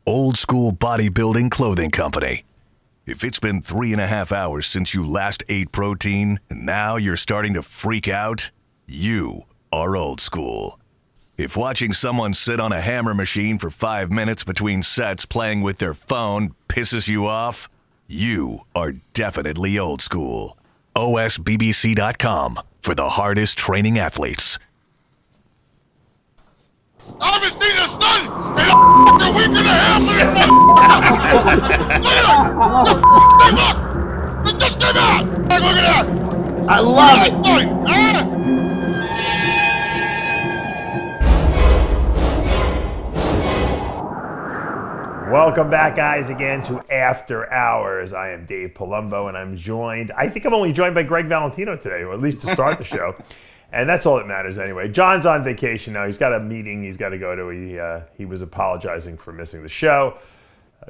Old School Bodybuilding Clothing Company. If it's been 3.5 hours since you last ate protein and now you're starting to freak out, you are old school. If watching someone sit on a hammer machine for 5 minutes between sets playing with their phone pisses you off, you are definitely old school. OSBBC.com for the hardest training athletes. I haven't seen the sun in a week and a half. Look! It just came out! Look at that! I love it! Welcome back, guys, again to After Hours. I am Dave Palumbo, and I'm only joined by Gregg Valentino today, or at least to start the show. And that's all that matters anyway. John's on vacation now. He's got a meeting he's got to go to. He was apologizing for missing the show.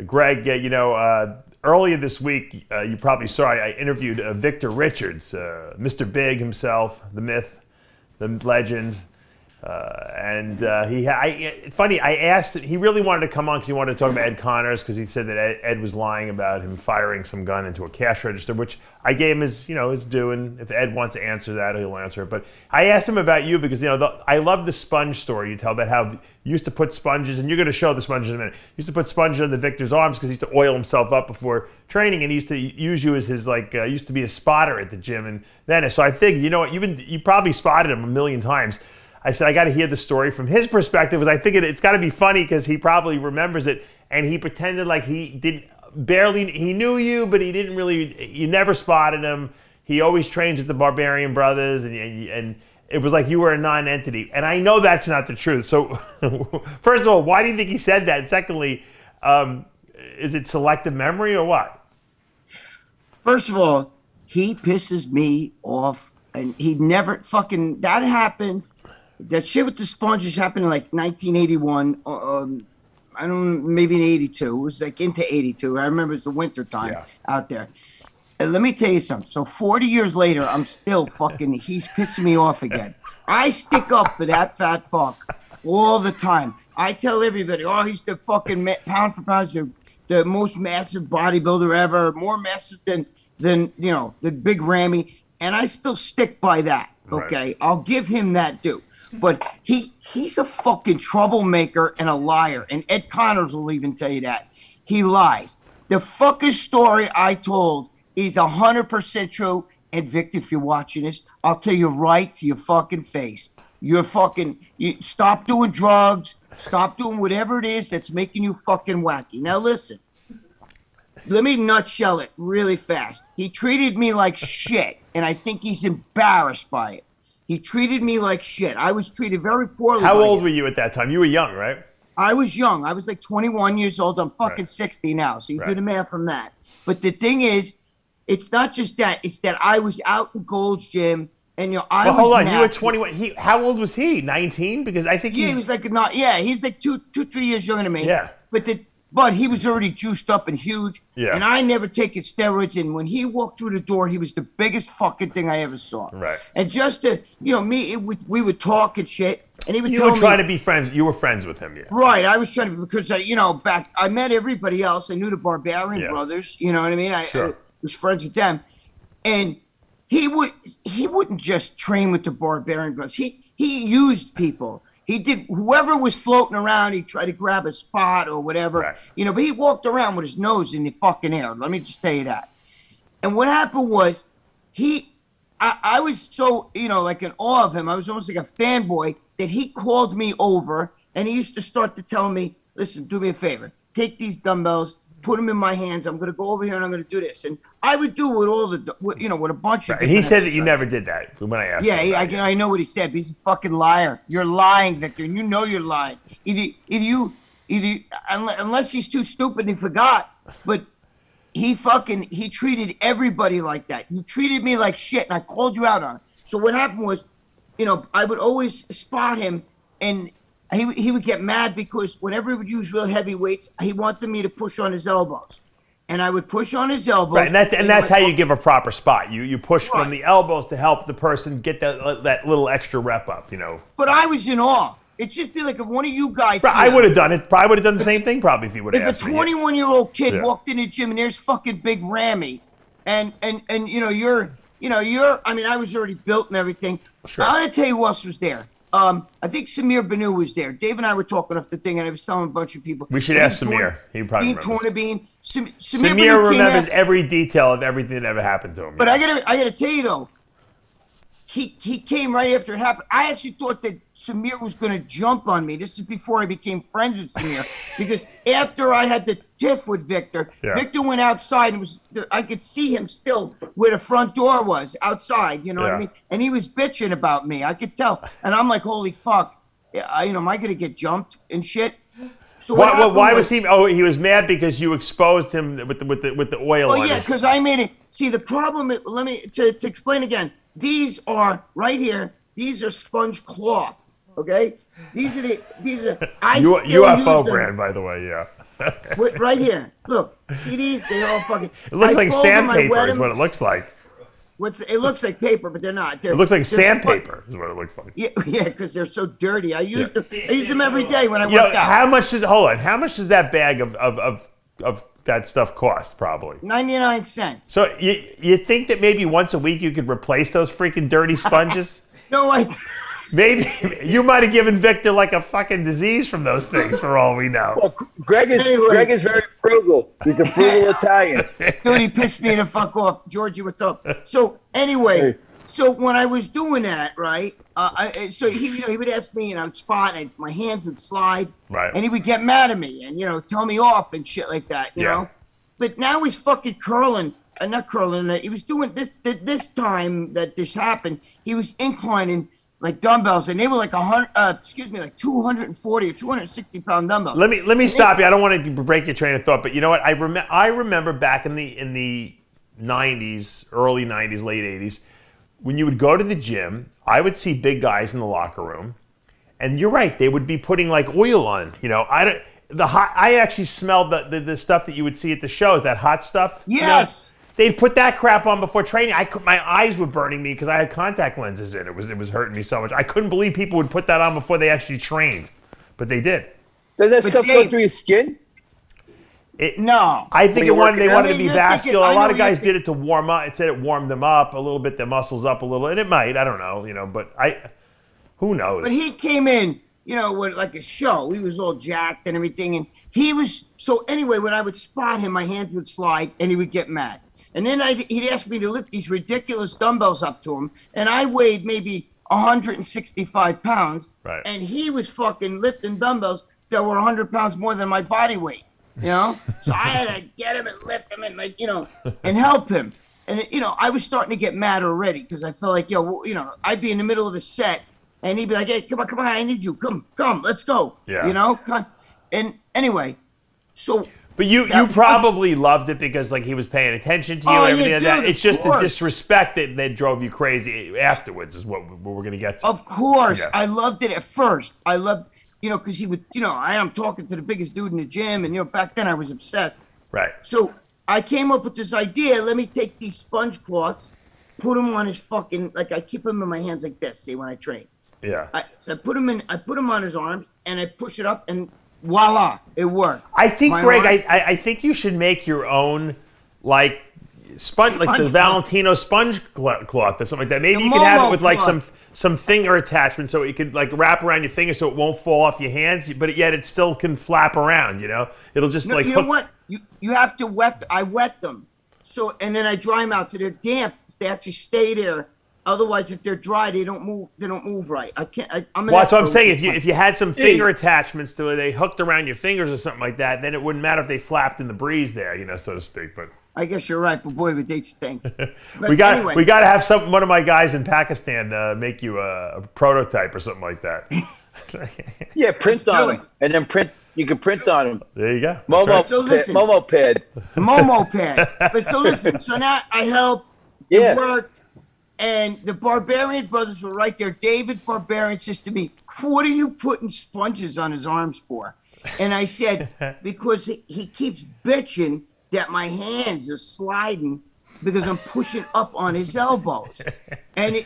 Greg, earlier this week, you probably saw I interviewed Victor Richards, Mr. Big himself, the myth, the legend. I asked, he really wanted to come on because he wanted to talk about Ed Connors, because he said that Ed was lying about him firing some gun into a cash register, which I gave him his due, and if Ed wants to answer that, he'll answer it. But I asked him about you because, I love the sponge story you tell about how you used to put sponges, and you're going to show the sponges in a minute. You used to put sponges on the Victor's arms because he used to oil himself up before training, and he used to use you as his, used to be a spotter at the gym. And then, so I figured, you probably spotted him a million times. I said, I got to hear the story from his perspective, because I figured it's got to be funny because he probably remembers it, and he pretended like he knew you, but he didn't really, you never spotted him. He always trains with the Barbarian Brothers, and it was like you were a non-entity. And I know that's not the truth. So first of all, why do you think he said that? And secondly, is it selective memory or what? First of all, he pisses me off, and he never that happened. That shit with the sponges happened in 1981. I don't know, maybe in 82. It was into 82. I remember it's the winter time out there. And let me tell you something. So 40 years later, I'm still he's pissing me off again. I stick up for that fat fuck all the time. I tell everybody, he's the pound for pound, the most massive bodybuilder ever, more massive than the big Ramy. And I still stick by that. Okay. Right. I'll give him that due. But he's a fucking troublemaker and a liar. And Ed Connors will even tell you that. He lies. The fucking story I told is 100% true. And Victor, if you're watching this, I'll tell you right to your fucking face. You stop doing drugs. Stop doing whatever it is that's making you fucking wacky. Now listen. Let me nutshell it really fast. He treated me like shit. And I think he's embarrassed by it. He treated me like shit. I was treated very poorly. How old were you at that time? You were young, right? I was young. I was 21 years old. I'm 60 now. So you do the math on that. But the thing is, it's not just that. It's that I was out in Gold's Gym, and hold on. You were 21. How old was he? 19? Because I think he was he's 2-3 years younger than me. Yeah. But he was already juiced up and huge. Yeah. And I never taken steroids. And when he walked through the door, he was the biggest fucking thing I ever saw. Right. And just to, we would talk and shit. And he would You were trying to be friends. You were friends with him, yeah. Right. I was trying to, because, I met everybody else. I knew the Barbarian Brothers. You know what I mean? I was friends with them. And he wouldn't just train with the Barbarian Brothers. He used people. He did, whoever was floating around, he'd try to grab a spot or whatever, right. But he walked around with his nose in the fucking air. Let me just tell you that. And what happened was, I was so, in awe of him. I was almost like a fanboy that he called me over, and he used to start to tell me, listen, do me a favor. Take these dumbbells, put them in my hands. I'm going to go over here and I'm going to do this. And I would do with with a bunch of. And he said that you never did that when I asked him. Yeah, I know what he said. But he's a fucking liar. You're lying, Victor. And you know you're lying. Unless he's too stupid and he forgot. But he treated everybody like that. You treated me like shit, and I called you out on it. So what happened was, I would always spot him, and he would get mad because whenever he would use real heavy weights, he wanted me to push on his elbows. And I would push on his elbows. Right, and that's how you give a proper spot. You push from the elbows to help the person get that little extra rep up, But I was in awe. It'd just be like if one of you guys. I would have done it. Probably would have done the same thing. Probably if you would have asked me. If a 21-year-old kid walked in the gym and there's fucking big Rammy, and you're. I mean, I was already built and everything. Sure. I'll tell you who else was there. I think Samir Banu was there. Dave and I were talking off the thing, and I was telling a bunch of people. We should ask Samir. He probably remembers. Bean. Samir remembers every detail of everything that ever happened to him. But I gotta tell you though, he came right after it happened. I actually thought that Samir was gonna jump on me. This is before I became friends with Samir, because after I had the tiff with Victor, Victor went outside and I could see him still where the front door was outside. You know what I mean? And he was bitching about me. I could tell, and I'm like, holy fuck, am I gonna get jumped and shit? So why was he? Oh, he was mad because you exposed him with the oil. Oh yeah, because I made it. See, the problem. Let me to explain again. These are right here. These are sponge cloths. Okay. These are. UFO brand, by the way. Yeah. Right here. Look. See these? They all fucking. It looks like sandpaper. Is what it looks like. It looks like paper, but they're not. It looks like sandpaper. Is what it looks like. Yeah, because they're so dirty. I use them every day when I work out. How much does How much does that bag of that stuff cost? Probably 99 cents. So you think that maybe once a week you could replace those freaking dirty sponges? No, Maybe you might have given Victor like a fucking disease from those things, for all we know. Well, Greg is very frugal. He's a frugal Italian. Dude, he pissed me the fuck off. Georgie, what's up? So anyway, so when I was doing that, right? He would ask me, and I would spot, and my hands would slide, right? And he would get mad at me, and tell me off and shit like that, you know. But now he's fucking curling. Not curling. He was doing this time that this happened. He was inclining like dumbbells, and they were like 240 or 260 pound dumbbells. Let me stop you. I don't want to break your train of thought, but you know what? I remember back in the 90s, early 90s, late 80s, when you would go to the gym, I would see big guys in the locker room, and you're right, they would be putting like oil on. I actually smelled the stuff that you would see at the shows, that hot stuff. Yes. They'd put that crap on before training. My eyes were burning me because I had contact lenses in. It was hurting me so much. I couldn't believe people would put that on before they actually trained, but they did. Does that stuff go through your skin? No. I think they wanted to be vascular. A lot of guys did it to warm up. It said it warmed them up a little bit, their muscles up a little, and it might. I don't know, but who knows? But he came in, with like a show. He was all jacked and everything, and he was so. Anyway, when I would spot him, my hands would slide, and he would get mad. And then he'd ask me to lift these ridiculous dumbbells up to him, and I weighed maybe 165 pounds, right? And he was fucking lifting dumbbells that were 100 pounds more than my body weight, So I had to get him and lift him and and help him. And I was starting to get mad already because I felt like, I'd be in the middle of a set, and he'd be like, hey, come on, I need you, come, let's go, And anyway, so. But you probably loved it because he was paying attention to you and everything like that. It's just the disrespect that drove you crazy afterwards is what we're going to get to. Of course. Yeah. I loved it at first. I loved, because he would, I am talking to the biggest dude in the gym, and, back then I was obsessed. Right. So I came up with this idea, let me take these sponge cloths, put them on his fucking, I keep them in my hands like this, see, when I train. Yeah. So I put them on his arms, and I push it up, and voila, it worked. I think, Greg, I think you should make your own, sponge, the Valentino sponge cloth or something like that. Maybe you could have it with some finger attachment so it could wrap around your finger so it won't fall off your hands, but yet it still can flap around. It'll just you know what? You have to wet. I wet them, so and then I dry them out so they're damp. They actually stay there. Otherwise, if they're dry, they don't move. They don't move right. I can't. Well, that's what I'm saying. If you had some finger attachments to it, they hooked around your fingers or something like that, then it wouldn't matter if they flapped in the breeze there, so to speak. But I guess you're right. But boy, they stink. we got to have one of my guys in Pakistan make you a prototype or something like that. Yeah, print on them, and then print. You can print on them. There you go. Momo pads. Momo pads. But so listen. So now I helped. It worked. And the Barbarian brothers were right there. David Barbarian says to me, what are you putting sponges on his arms for? And I said, because he keeps bitching that my hands are sliding because I'm pushing up on his elbows. And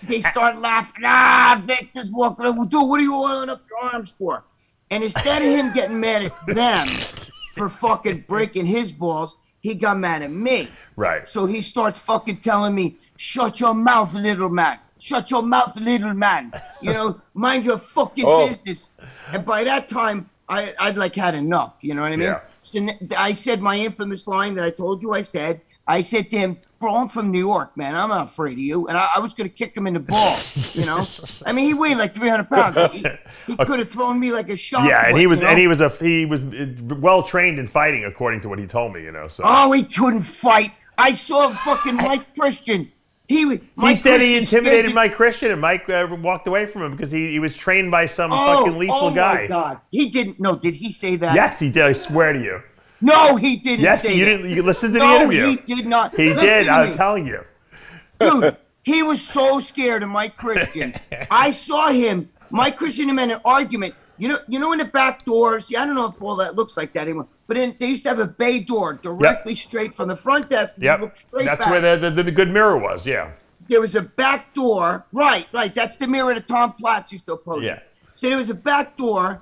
they start laughing. Victor's walking up. Dude, what are you oiling up your arms for? And instead of him getting mad at them for fucking breaking his balls, he got mad at me. Right. So he starts fucking telling me, shut your mouth, little man. Shut your mouth, little man. You know, mind your fucking business. And by that time, I'd like had enough. You know what I mean? Yeah. So I said my infamous line that I told you I said to him, bro, I'm from New York, man. I'm not afraid of you. And I was going to kick him in the balls, you know? I mean, he weighed like 300 pounds. He could have thrown me like a shot. Yeah, and he was you know? well trained in fighting, according to what he told me, you know. So. Oh, he couldn't fight. I saw fucking Mike Christian. He said he intimidated Mike Christian, and Mike walked away from him because he was trained by some fucking lethal guy. Oh, my God. He didn't. No, did he say that? Yes, he did. I swear to you. No, he didn't say that. Yes, you listened to the interview. No, he did not. He did. I'm telling you. Dude, he was so scared of Mike Christian. I saw him, Mike Christian, him in an argument. You know, in the back door. See, I don't know if all that looks like that anymore. But they used to have a bay door directly straight from the front desk. Yep. Look straight That's back. where the good mirror was. Yeah. There was a back door. Right. That's the mirror that Tom Platz used to oppose. Yeah. So there was a back door,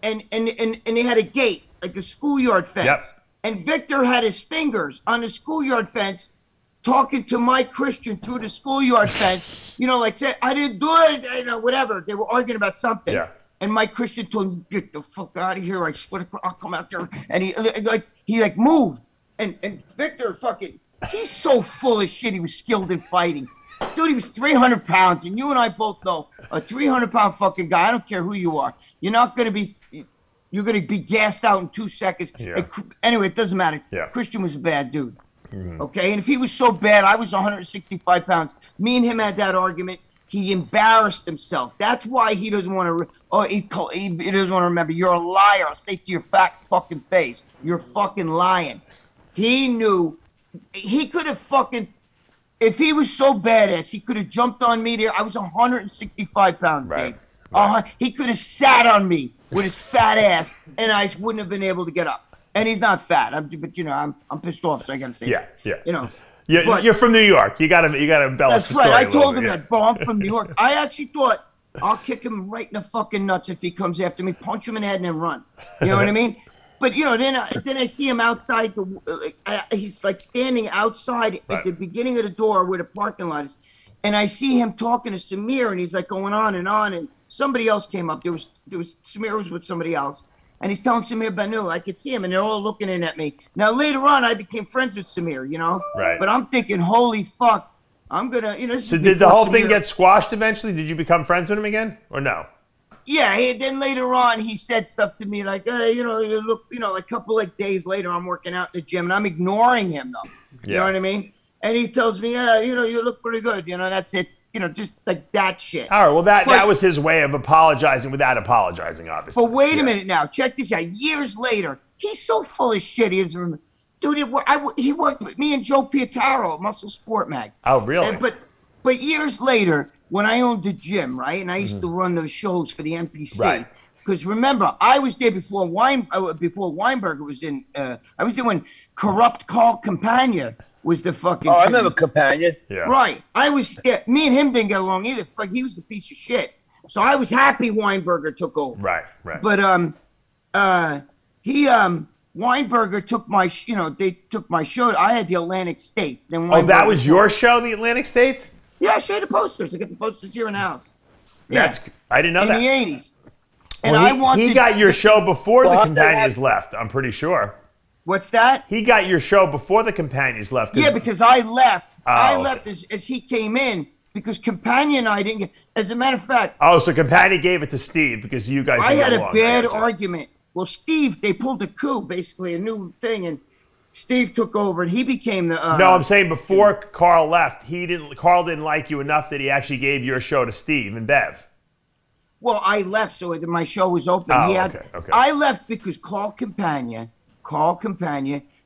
and they had a gate, like a schoolyard fence. Yep. And Victor had his fingers on the schoolyard fence, talking to Mike Christian through the schoolyard fence. You know, like say, I didn't do it, you know, whatever. They were arguing about something. Yeah. And Mike Christian told him, get the fuck out of here. I swear to God, I'll come out there. And he moved. And Victor fucking, he's so full of shit. He was skilled in fighting. Dude, he was 300 pounds. And you and I both know a 300-pound fucking guy, I don't care who you are, you're going to be gassed out in 2 seconds. Yeah. Anyway, it doesn't matter. Yeah. Christian was a bad dude. Mm-hmm. Okay? And if he was so bad, I was 165 pounds. Me and him had that argument. He embarrassed himself. That's why he doesn't want to. He doesn't want to remember. You're a liar. I'll say to your fat fucking face, you're fucking lying. He knew he could have fucking. If he was so badass, he could have jumped on me there. I was 165 pounds, right. Dave. He could have sat on me with his fat ass, and I wouldn't have been able to get up. And he's not fat. But you know, I'm pissed off, so I gotta say. Yeah. You know. Yeah, you're from New York. You gotta embellish That's the right. story I told him bit. that, bro. I'm from New York. I actually thought I'll kick him right in the fucking nuts if he comes after me, punch him in the head, and then run. You know what I mean? But you know, then I see him outside he's like standing outside at the beginning of the door where the parking lot is, and I see him talking to Samir, and he's like going on, and somebody else came up. There was Samir was with somebody else. And he's telling Samir Banu, I could see him, and they're all looking in at me. Now, later on, I became friends with Samir, you know? Right. But I'm thinking, holy fuck, I'm going to, you know. So did the whole thing get squashed eventually? Did you become friends with him again, or no? Yeah, then later on, he said stuff to me like, hey, you know, you look, you know, like a couple of days later, I'm working out in the gym, and I'm ignoring him, though. You know what I mean? And he tells me, yeah, you know, you look pretty good, you know, that's it. You know, just like that shit. All right, well, that was his way of apologizing without apologizing, obviously. But wait a minute now. Check this out. Years later, he's so full of shit. He doesn't remember. Dude, he worked with me and Joe Pietaro at Muscle Sport Mag. Oh, really? But years later, when I owned the gym, right, and I used to run those shows for the NPC. Right. Because remember, I was there before Weinberger was in. I was there when corrupt Carl Campagna was the fucking. I remember Companion. Yeah. Right. I was. Me and him didn't get along either. Like he was a piece of shit. So I was happy Weinberger took over. Right. But Weinberger took my. They took my show. I had the Atlantic States. Then that was your show, the Atlantic States? Yeah, I showed the posters. I got the posters here in the house. Yeah. I didn't know that. In the '80s. And well, he got your show before the Companions left. I'm pretty sure. What's that? He got your show before the Companions left. Yeah, because I left. I left okay. as he came in because Companion and I didn't get. As a matter of fact. Oh, so Companion gave it to Steve because you guys. I had a bad argument. Well, Steve, they pulled a coup, basically a new thing, and Steve took over, and he became the. No, I'm saying before Carl left, Carl didn't like you enough that he actually gave your show to Steve and Bev. Well, I left, so my show was open. Okay. I left because Carl Campagna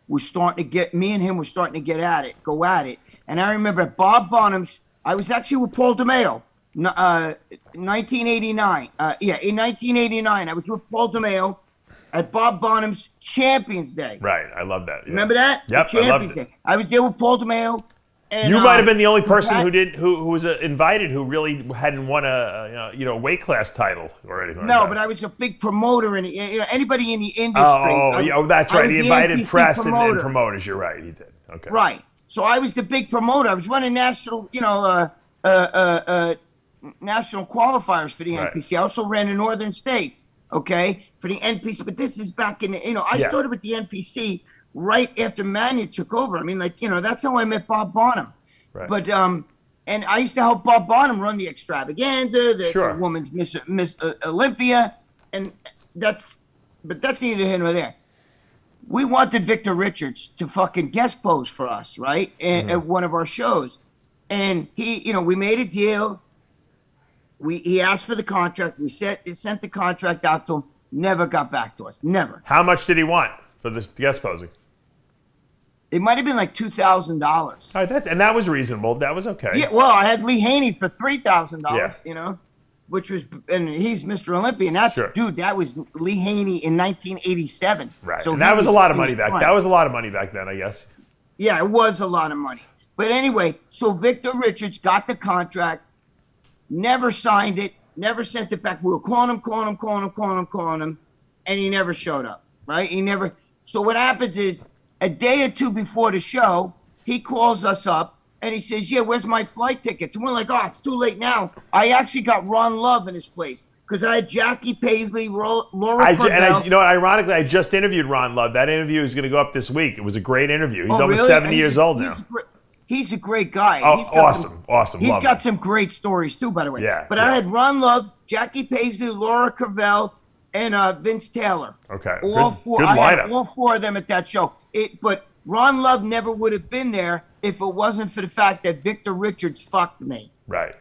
was starting to get, me and him were starting to go at it. And I remember at Bob Bonham's, I was actually with Paul DeMeo, 1989. In 1989, I was with Paul DeMeo, at Bob Bonham's Champions Day. Right. I love that. Yeah. Remember that? Yep. The Champions Day. I was there with Paul DeMeo. And, you might have been the only person who was invited who really hadn't won a weight class title or anything. No, like but I was a big promoter, and anybody in the industry. That's right. He invited NPC press and promoters. You're right. He did. Okay. Right. So I was the big promoter. I was running national, national qualifiers for the NPC. I also ran the Northern States, okay, for the NPC. But this is back in the, I started with the NPC right after Mania took over. I mean, that's how I met Bob Bonham. Right. But and I used to help Bob Bonham run the Extravaganza, the Women's Miss Olympia, and that's neither here nor there. We wanted Victor Richards to fucking guest pose for us, right, at one of our shows, and he, we made a deal. He asked for the contract. We sent the contract out to him. Never got back to us. Never. How much did he want for the guest posing? It might have been like $2,000. And that was reasonable. That was okay. Yeah. Well, I had Lee Haney for $3,000. Which was, and he's Mr. Olympia. And that's dude. That was Lee Haney in 1987. Right. So that was a lot of money back. That was a lot of money back then, I guess. Yeah, it was a lot of money. But anyway, so Victor Richards got the contract. Never signed it, never sent it back. We were calling him, and he never showed up, right? He never. So what happens is, a day or two before the show, he calls us up, and he says, yeah, where's my flight tickets? And we're like, oh, it's too late now. I actually got Ron Love in his place, because I had Jackie Paisley, Laura Cordell. Ironically, I just interviewed Ron Love. That interview is going to go up this week. It was a great interview. He's almost 70 years old now. He's a great guy. Oh, awesome. He's got some great stories, too, by the way. Yeah. But I had Ron Love, Jackie Paisley, Laura Cordell, and Vince Taylor. Okay. All four. Good I lineup. had all four of them at that show. But Ron Love never would have been there if it wasn't for the fact that Victor Richards fucked me. Right.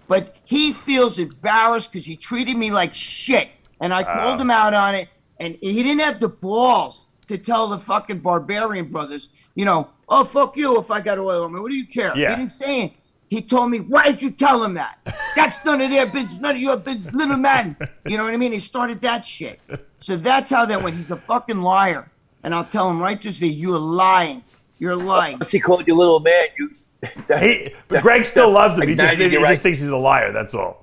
But he feels embarrassed because he treated me like shit. And I called him out on it. And he didn't have the balls to tell the fucking Barbarian brothers, oh, fuck you if I got oil on me. What do you care? Yeah. He didn't say it. He told me, why did you tell him that? That's none of their business, none of your business, little man. You know what I mean? He started that shit. So that's how that went. He's a fucking liar. And I'll tell him right to his face, you're lying. You're lying. Once he called you little man, but Greg still loves him. He just thinks he's a liar, that's all.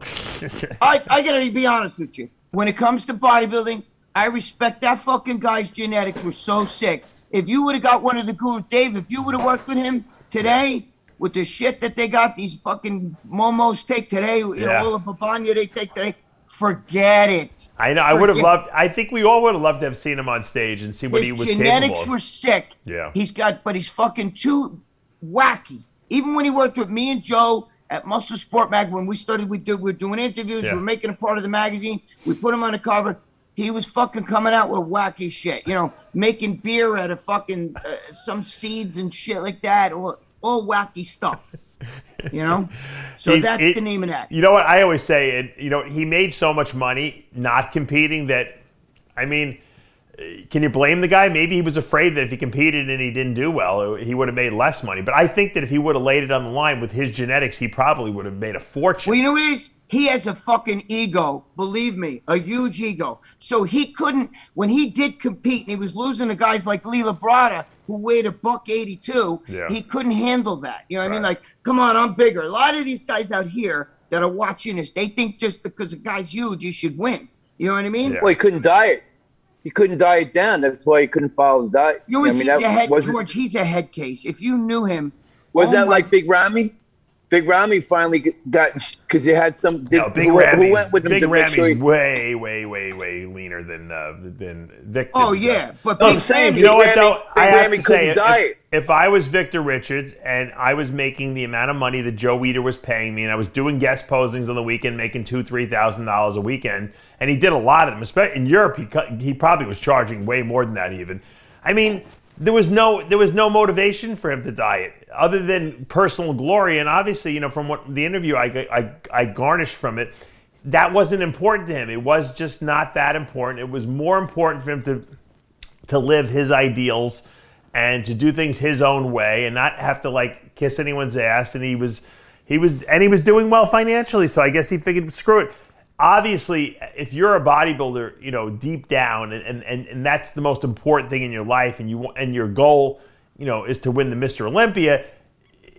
I gotta be honest with you. When it comes to bodybuilding, I respect that fucking guy's genetics were so sick. If you would have got one of the gurus, Dave, if you would have worked with him today, with the shit that they got, these fucking momos take today, all the babanya they take today, forget it. I know. I would have loved. I think we all would have loved to have seen him on stage and see what he was capable of. His genetics were sick. Yeah. But he's fucking too wacky. Even when he worked with me and Joe at Muscle Sport Mag, when we started, we were doing interviews. We were making a part of the magazine. We put him on the cover. He was fucking coming out with wacky shit. Making beer out of fucking some seeds and shit like that, or all wacky stuff. So that's the name of that. You know what I always say? He made so much money not competing that, I mean, can you blame the guy? Maybe he was afraid that if he competed and he didn't do well, he would have made less money. But I think that if he would have laid it on the line with his genetics, he probably would have made a fortune. Well, you know what it is? He has a fucking ego, believe me, a huge ego. So he couldn't, when he did compete and he was losing to guys like Lee Labrada, who weighed $182, he couldn't handle that. You know what I mean? Like, come on, I'm bigger. A lot of these guys out here that are watching this, they think just because a guy's huge, he should win. You know what I mean? Well, he couldn't diet. He couldn't diet down. That's why he couldn't follow the diet. George, he's a head case. If you knew him. Was that like Big Ramy? Big Ramy finally got, because he had some. Big Ramy's went with him way leaner than Victor. Oh yeah, but I'm saying, you know what though? I have to say, diet. If I was Victor Richards and I was making the amount of money that Joe Eater was paying me, and I was doing guest postings on the weekend, making $2,000-$3,000 a weekend, and he did a lot of them. Especially in Europe, he probably was charging way more than that even. I mean. There was no motivation for him to diet other than personal glory, and obviously, from what the interview I garnished from it, that wasn't important to him. It was just not that important. It was more important for him to live his ideals and to do things his own way and not have to kiss anyone's ass. And he was doing well financially, so I guess he figured, screw it. obviously, if you're a bodybuilder, you know, deep down, and that's the most important thing in your life, and your goal, you know, is to win the Mr. Olympia.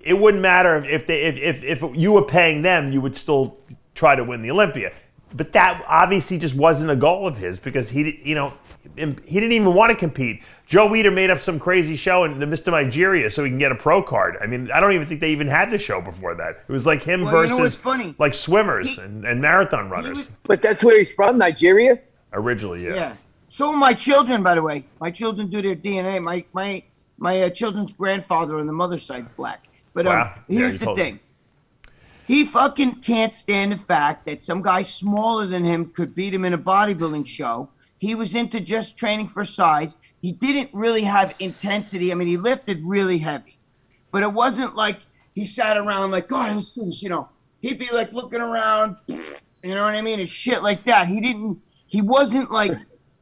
It wouldn't matter if you were paying them, you would still try to win the Olympia. But that obviously just wasn't a goal of his because he, you know, he didn't even want to compete. Joe Weider made up some crazy show in the Mr. Nigeria so he can get a pro card. I mean, I don't even think they even had the show before that. It was like him versus like swimmers and marathon runners. But that's where he's from, Nigeria? Originally, yeah. Yeah. So my children, by the way, my children do their DNA. My children's grandfather on the mother's side's black. But Wow. here's the thing. He fucking can't stand the fact that some guy smaller than him could beat him in a bodybuilding show. He was into just training for size. He didn't really have intensity. I mean, he lifted really heavy. But it wasn't like he sat around like, God, let's do this, you know. He'd be like looking around, you know what I mean, and shit like that. He wasn't like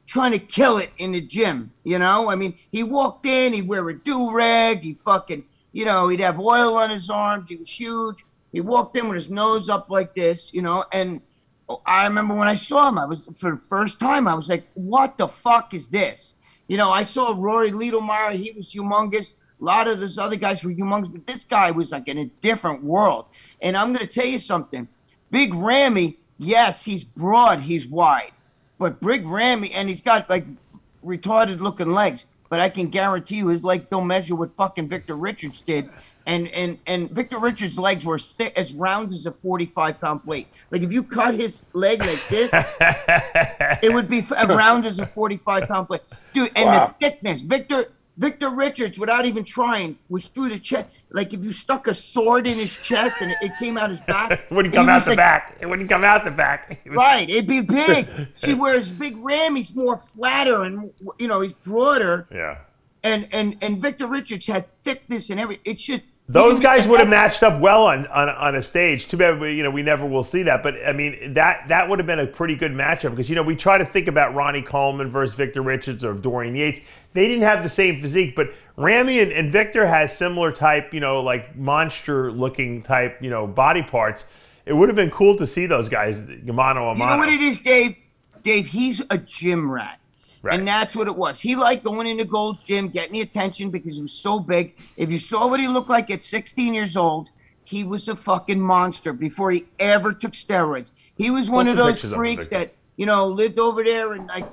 trying to kill it in the gym, you know? I mean, he walked in, he'd wear a do-rag, he fucking, you know, he'd have oil on his arms, he was huge. He walked in with his nose up like this, you know, and I remember when I saw him, for the first time, I was like, what the fuck is this? You know, I saw Rory Liedlmeyer, he was humongous. A lot of those other guys were humongous, but this guy was like in a different world. And I'm going to tell you something. Big Ramy, yes, he's broad, he's wide. But Big Ramy, and he's got like retarded looking legs, but I can guarantee you his legs don't measure what fucking Victor Richards did. And Victor Richards' legs were as round as a 45-pound plate. Like if you cut his leg like this, it would be round as a 45-pound plate, dude. And the thickness, Victor Richards, without even trying, was through the chest. Like if you stuck a sword in his chest and it came out his back, it wouldn't come out the back. It wouldn't come out the back. Right, it'd be big. See, whereas Big Ramy's more flatter and you know he's broader. Yeah. And Victor Richards had thickness and everything. It should. Those guys would have matched up well on a stage. Too bad, you know, we never will see that. But I mean, that would have been a pretty good matchup because you know we try to think about Ronnie Coleman versus Victor Richards or Dorian Yates. They didn't have the same physique, but Ramy and Victor has similar type, you know, like monster-looking type, you know, body parts. It would have been cool to see those guys mano a mano. You know what it is, Dave? Dave, he's a gym rat. Right. And that's what it was. He liked going into Gold's Gym, getting the attention because he was so big. If you saw what he looked like at 16 years old, he was a fucking monster before he ever took steroids. He was one of those freaks that, you know, lived over there in, like,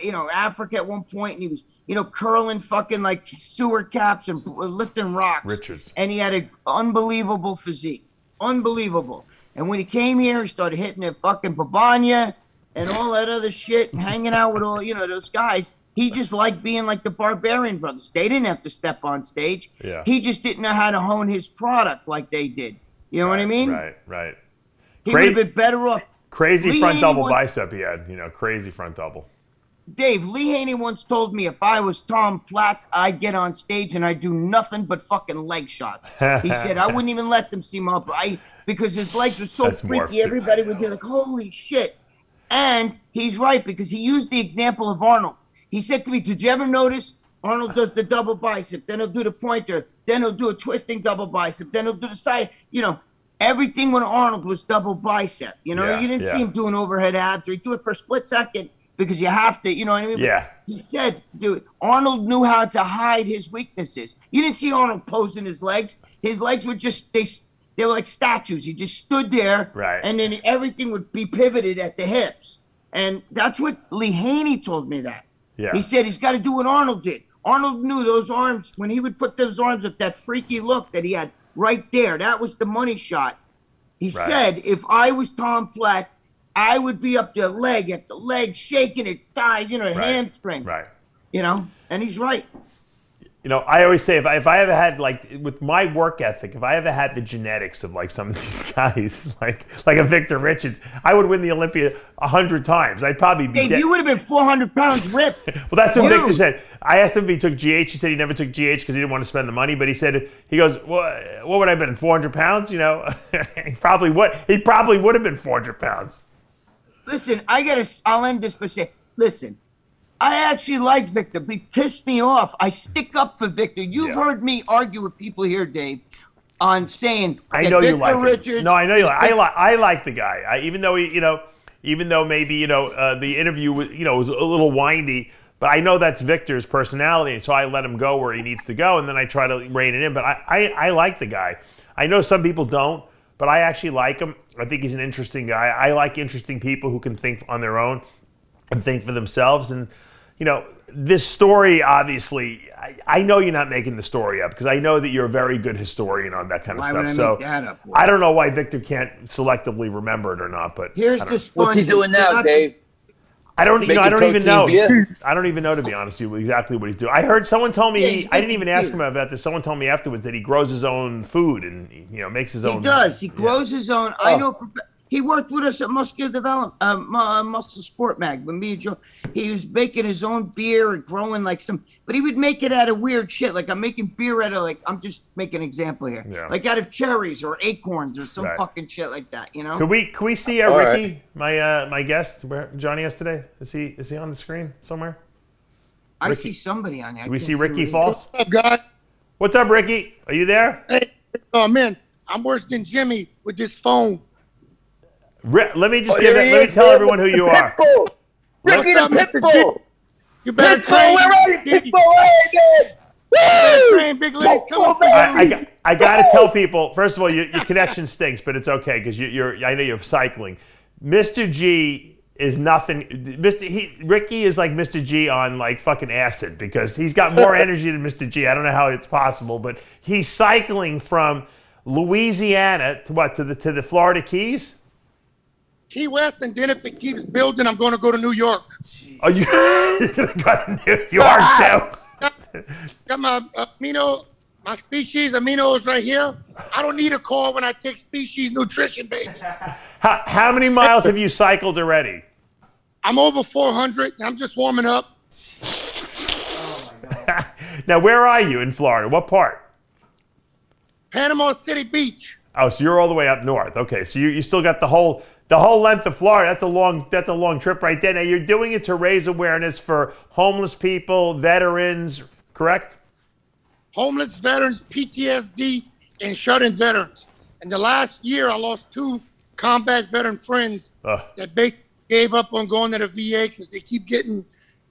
you know, Africa at one point, and he was, you know, curling fucking, like, sewer caps and lifting rocks. Richards. And he had an unbelievable physique. Unbelievable. And when he came here, he started hitting that fucking Babanya and all that other shit and hanging out with all, you know, those guys. He just liked being like the Barbarian Brothers. They didn't have to step on stage. Yeah. He just didn't know how to hone his product like they did. You know what I mean? Right. He would have been better off. Crazy Lee front Haney double bicep he had, you know, crazy front double. Dave, Lee Haney once told me if I was Tom Platz, I'd get on stage and I'd do nothing but fucking leg shots. He said, I wouldn't even let them see my upper. Because his legs were so That's freaky, morphed. everybody would be like, holy shit. And he's right because he used the example of Arnold. He said to me, did you ever notice Arnold does the double bicep, then he'll do the pointer, then he'll do a twisting double bicep, then he'll do the side, you know, everything when Arnold was double bicep. You know, you didn't see him doing overhead abs or he'd do it for a split second because you have to, you know what I mean? Yeah. But he said, dude, Arnold knew how to hide his weaknesses. You didn't see Arnold posing his legs. His legs were just, they were like statues. He just stood there, right, and then everything would be pivoted at the hips. And that's what Lee Haney told me that. Yeah. He said he's got to do what Arnold did. Arnold knew those arms, when he would put those arms up, that freaky look that he had right there, that was the money shot. He said, if I was Tom Platz, I would be up there leg after leg, shaking it, thighs, you know, hamstring. Right. You know, and he's right. You know, I always say if I ever had, like, with my work ethic, if I ever had the genetics of, like, some of these guys, like a Victor Richards, I would win the Olympia 100 times. I'd probably be dead. You would have been 400 pounds ripped. Well, that's what Victor said. I asked him if he took GH. He said he never took GH because he didn't want to spend the money. But he said, he goes, well, what would I have been, 400 pounds? You know, he probably would have been 400 pounds. Listen, I'll end this by saying, listen, I actually like Victor, but he pissed me off. I stick up for Victor. You've heard me argue with people here, Dave, on saying I know you Victor like Richards. him. No, I know you like. I like the guy. Even though he, you know, even though maybe, the interview was, was a little windy. But I know that's Victor's personality, and so I let him go where he needs to go, and then I try to rein it in. But I like the guy. I know some people don't, but I actually like him. I think he's an interesting guy. I like interesting people who can think on their own and think for themselves. And, this story, obviously, I know you're not making the story up because I know that you're a very good historian on that kind of Why stuff. would I So make that up? I don't know why Victor can't selectively remember it or not. But Here's the sponge. What's he doing now, Dave? I don't even know. Beer? I don't even know, to be honest with you, exactly what he's doing. I heard someone told me, Yeah, I didn't even ask beer. him about this. Someone told me afterwards that he grows his own food and, makes his own. He does. He grows his own. Oh. I know. He worked with us at Muscular Development, Muscle Sport Mag. When me and Joe, he was making his own beer and growing but he would make it out of weird shit. Like I'm making beer out of I'm just making an example here. Yeah. Like out of cherries or acorns or some Right. fucking shit like that. Can we see All Ricky, my guest, where Johnny is today? Is he on the screen somewhere? I Ricky. see somebody on there. Do we see Ricky Ricky. Falls? What's up, guys? What's up, Ricky? Are you there? Hey, oh man, I'm worse than Jimmy with this phone. Let me just There he let me is, tell man. everyone who you are. Pitbull. Ricky the What's up, Mr. Pitbull. You better Pitbull, train. where are you? Pitbull, hey, Better man. train, big legs coming for you. I got to tell people, first of all, your connection stinks, but it's okay because I know you're cycling. Mr. G is nothing. Ricky is like Mr. G on like fucking acid because he's got more energy than Mr. G. I don't know how it's possible, but he's cycling from Louisiana to the Florida Keys. Key West, and then if it keeps building, I'm going to go to New York. Are you got to New York too? Got my my species aminos right here. I don't need a call when I take species nutrition, baby. How many miles have you cycled already? I'm over 400, and I'm just warming up. Now, where are you in Florida? What part? Panama City Beach. Oh, so you're all the way up north. Okay, so you still got the whole length of Florida. That's a long trip right there. Now you're doing it to raise awareness for homeless people, veterans, correct? Homeless veterans, PTSD, and shut-in veterans. And the last year, I lost 2 combat veteran friends that basically gave up on going to the VA because they keep getting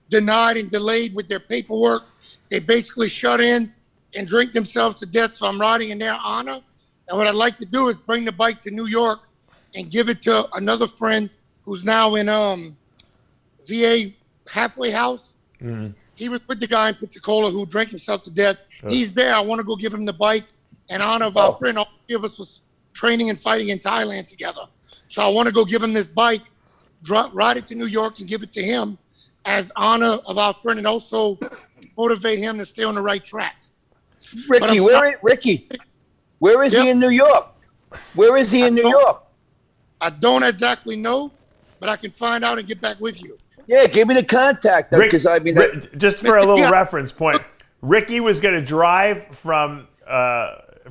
denied and delayed with their paperwork. They basically shut in and drink themselves to death. So I'm riding in their honor. And what I'd like to do is bring the bike to New York and give it to another friend who's now in VA halfway house. Mm-hmm. He was with the guy in Pensacola who drank himself to death. He's there. I want to go give him the bike in honor of our friend. All 3 of us was training and fighting in Thailand together. So I want to go give him this bike, ride it to New York and give it to him as honor of our friend and also motivate him to stay on the right track. Ricky, where is he in New York? Where is he in New York? I don't exactly know, but I can find out and get back with you. Yeah, give me the contact because just for a little reference point, Ricky was going to drive from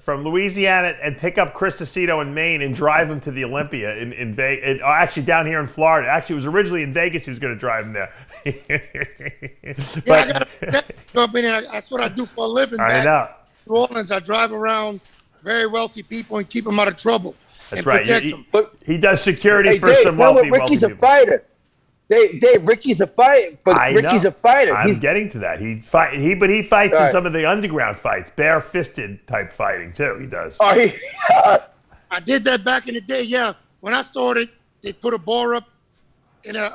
Louisiana and pick up Chris Aceto in Maine and drive him to the Olympia in Vegas. Actually, down here in Florida. Actually, it was originally in Vegas. He was going to drive him there. I got a company. That's what I do for a living. I know. New Orleans, I drive around very wealthy people and keep them out of trouble. That's and right. Protect them. He does security for Dave, some wealthy Ricky's people. a fighter. Dave, Ricky's a fighter, but Ricky's a fighter. I'm getting to that. He fights in Right. some of the underground fights, bare-fisted type fighting too. He does. I did that back in the day. Yeah, when I started, they put a bar up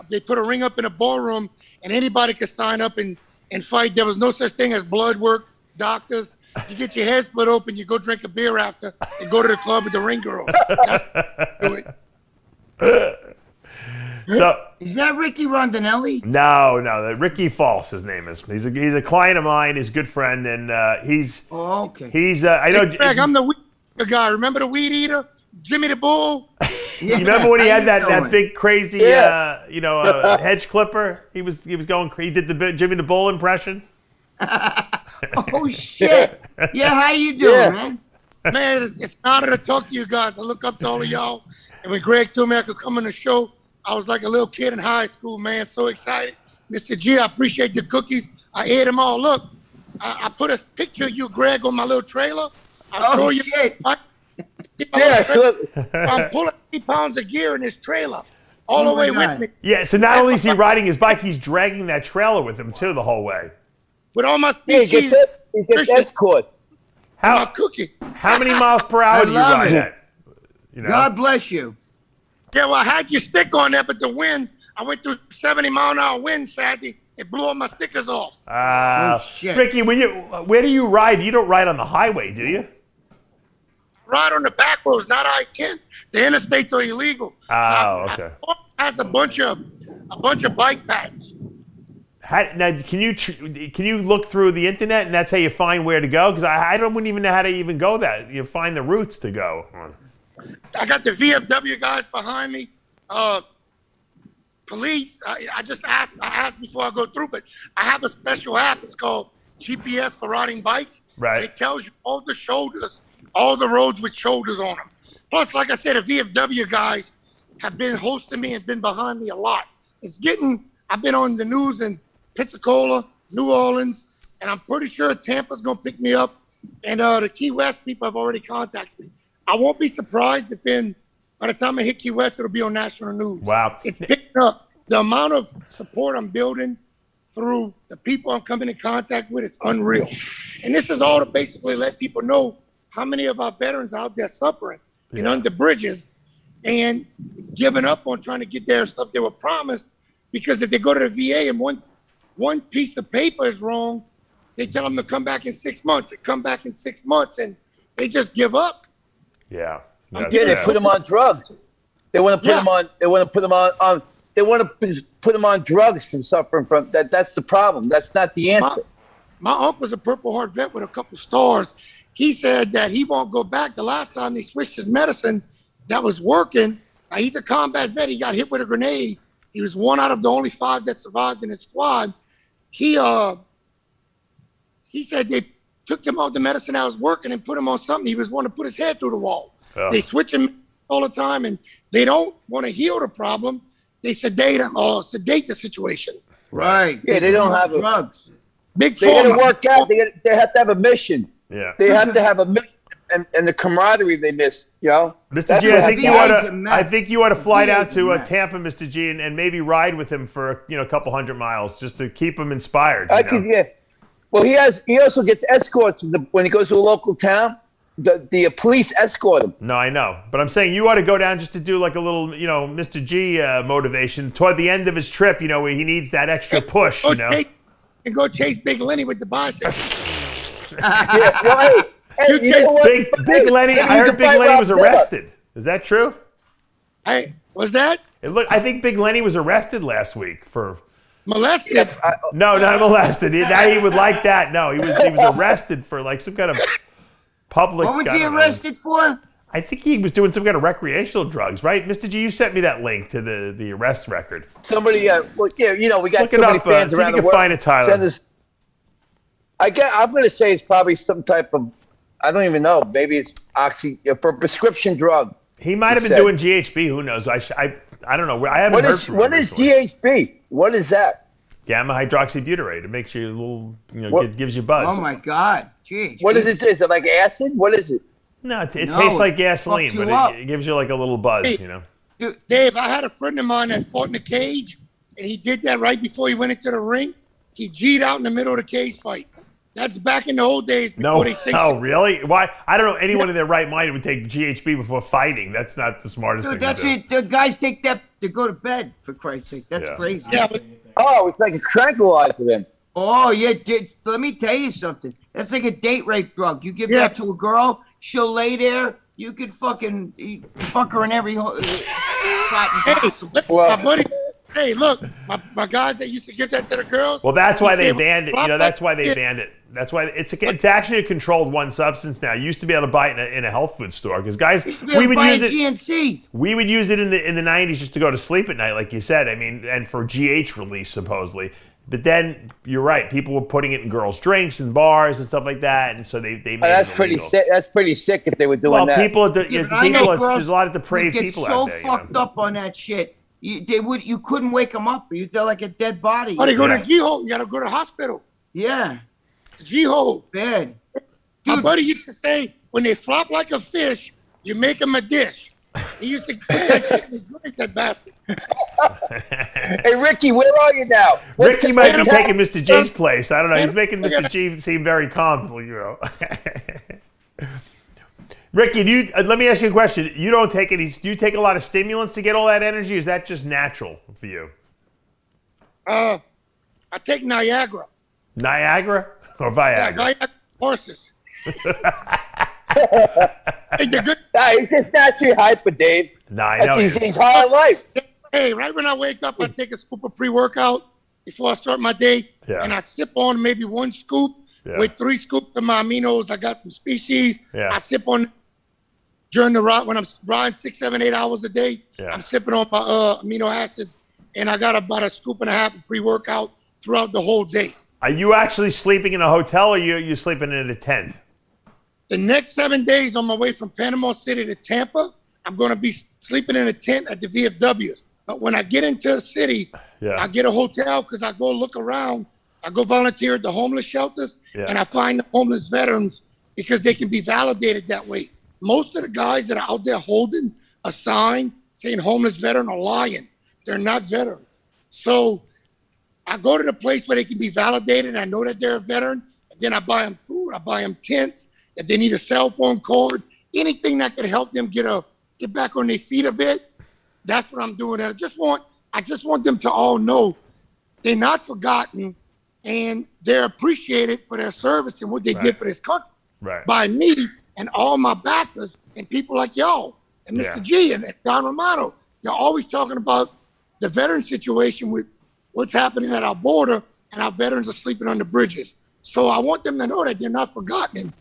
they put a ring up in a ballroom, and anybody could sign up and fight. There was no such thing as blood work, doctors. You get your head split open, you go drink a beer after, and go to the club with the ring girls. That's do it. So Is that Ricky Rondinelli? no, Ricky False, his name is. He's a client of mine. He's a good friend, and he's Oh, okay. I know. Hey, Greg, I'm the weed eater guy. Remember the weed eater, Jimmy the Bull? You remember when he How had you that doing? big crazy hedge clipper? He going. He did the Jimmy the Bull impression. Oh shit! Yeah, how you doing, man? Man, it's an honor to talk to you guys. I look up to all of y'all. And when Greg told me I could come on the show, I was like a little kid in high school, man. So excited. Mr. G, I appreciate the cookies. I ate them all. Look, I put a picture of you, Greg, on my little trailer. I'll show you. Shit! Yeah, look. I'm pulling 3 pounds of gear in this trailer. all the way God. with me. Yeah, so not only is he riding his bike, he's dragging that trailer with him too the whole way. With all my He species, gets escorts. my cookie. How many miles per hour do you love ride it. at? You know? God bless you. Yeah, well, I had your stick on there, but the wind, I went through 70-mile-an-hour wind Saturday. It blew all my stickers off. Oh, shit. Ricky, where do you ride? You don't ride on the highway, do you? Ride on the back roads, not I-10. The interstates are illegal. Oh, okay. Has a bunch of bike paths. Now, can you look through the internet and that's how you find where to go? Because I wouldn't even know how to even go that. You find the routes to go. I got the VFW guys behind me. Police. I asked before I go through, but I have a special app. It's called GPS for riding bikes. Right. And it tells you all the shoulders, all the roads with shoulders on them. Plus, like I said, the VFW guys have been hosting me and been behind me a lot. I've been on the news in Pensacola, New Orleans, and I'm pretty sure Tampa's going to pick me up. And the Key West people have already contacted me. I won't be surprised if by the time I hit Key West, it'll be on national news. Wow. It's picking up. The amount of support I'm building through the people I'm coming in contact with is unreal. And this is all to basically let people know how many of our veterans are out there suffering and under bridges and giving up on trying to get their stuff they were promised, because if they go to the VA and one piece of paper is wrong, they tell them to come back in 6 months. They come back in 6 months and they just give up. Yeah. They put them on drugs. They want to put them on. They want to put them on. They want to put them on drugs from suffering from that. That's the problem. That's not the answer. My uncle's a Purple Heart vet with a couple stars. He said that he won't go back. The last time they switched his medicine that was working, he's a combat vet. He got hit with a grenade. He was one out of the only 5 that survived in his squad. He said they took him off the medicine that was working and put him on something. He was wanting to put his head through the wall. They switch him all the time, and they don't want to heal the problem. They sedate him or sedate the situation. Right. Yeah, they don't have drugs. Big They got to work out. They have to have a mission. Yeah. They have to have a mission, and the camaraderie they miss. You know. Mr. G, I think you ought to fly down to Tampa, Mr. G, and maybe ride with him for a couple 100 miles just to keep him inspired. Yeah. Well, he also gets escorts when he goes to a local town. The police escort him. No, I know. But I'm saying you ought to go down just to do like a little, Mr. G motivation toward the end of his trip, where he needs that extra push, And go chase Big Lenny with the bicycle. Yeah, well, hey, you know what? Big Lenny, I heard Big Lenny was arrested. Is that true? Hey, was that? I think Big Lenny was arrested last week for... Molested? No, not molested. He would like that. No, he was arrested for like some kind of... public. What was he arrested for? I think he was doing some kind of recreational drugs, right? Mr. G, you sent me that link to the arrest record. Somebody, we got Look so many up, fans around the world. Find it, Tyler. I'm going to say it's probably some type of, I don't even know. Maybe it's actually for a prescription drug. He might have been doing GHB. Who knows? I don't know. I haven't heard from him. What is GHB? What is that? Gamma hydroxybutyrate. It makes you a little, gives you buzz. Oh my God. GHB. What is it? Is it like acid? What is it? No, it tastes like gasoline, but it gives you like a little buzz, Dude, Dave, I had a friend of mine that fought in the cage, and he did that right before he went into the ring. He G'd out in the middle of the cage fight. That's back in the old days. No, really? Why? I don't know anyone in their right mind would take GHB before fighting. That's not the smartest thing That's to do. it. The guys take that to go to bed, for Christ's sake. That's crazy. Yeah, it's like a tranquilizer then. Oh, yeah. Let me tell you something. That's like a date rape drug. You give that to a girl, she'll lay there. You could fuck her in every my buddy. Hey, look, my guys that used to give that to the girls. Well, that's why they banned it. That's why they banned it. That's why it's actually a controlled one substance now. You used to be able to buy it in a health food store because guys, we would use it. GNC. We would use it in the 90s just to go to sleep at night, like you said. I mean, and for GH release supposedly. But then you're right. People were putting it in girls' drinks and bars and stuff like that, and so they made that's it pretty illegal. sick. That's pretty sick if they were doing that. There's a lot of depraved people out there. So fucked up on that shit. You couldn't wake them up. They're like a dead body. Oh, they go to G-hole. You got to go to the hospital. Yeah. G-hole. Bad. My buddy used to say, when they flop like a fish, you make them a dish. He used to put that shit in the drink, that bastard. Hey, Ricky, where are you now? Ricky might be taking Mr. G's place. I don't know. He's making Mr. G seem very calm, you know. Ricky, let me ask you a question. You don't take any, do you take a lot of stimulants to get all that energy? Or is that just natural for you? I take Niagara. Niagara or Viagra? Yeah, Viagra horses. Hey, they're good. Nah, he's just naturally hyper, Dave. No, I know. He's high on life. Hey, right when I wake up, I take a scoop of pre-workout before I start my day, and I sip on maybe one scoop with 3 scoops of my aminos I got from Species. I sip on during the ride when I'm riding 6, 7, 8 hours a day. I'm sipping on my amino acids, and I got about a scoop and a half of pre-workout throughout the whole day. Are you actually sleeping in a hotel, or you sleeping in a tent? The next 7 days on my way from Panama City to Tampa, I'm going to be sleeping in a tent at the VFWs. But when I get into a city, I get a hotel because I go look around. I go volunteer at the homeless shelters, and I find the homeless veterans because they can be validated that way. Most of the guys that are out there holding a sign saying homeless veteran are lying. They're not veterans. So I go to the place where they can be validated. And I know that they're a veteran. And then I buy them food. I buy them tents. If they need a cell phone cord, anything that could help them get back on their feet a bit, that's what I'm doing. And I just want them to all know they're not forgotten and they're appreciated for their service and what they did for this country. By me and all my backers and people like y'all and Mr. G and Don Romano. You're always talking about the veteran situation with what's happening at our border, and our veterans are sleeping on the bridges. So I want them to know that they're not forgotten.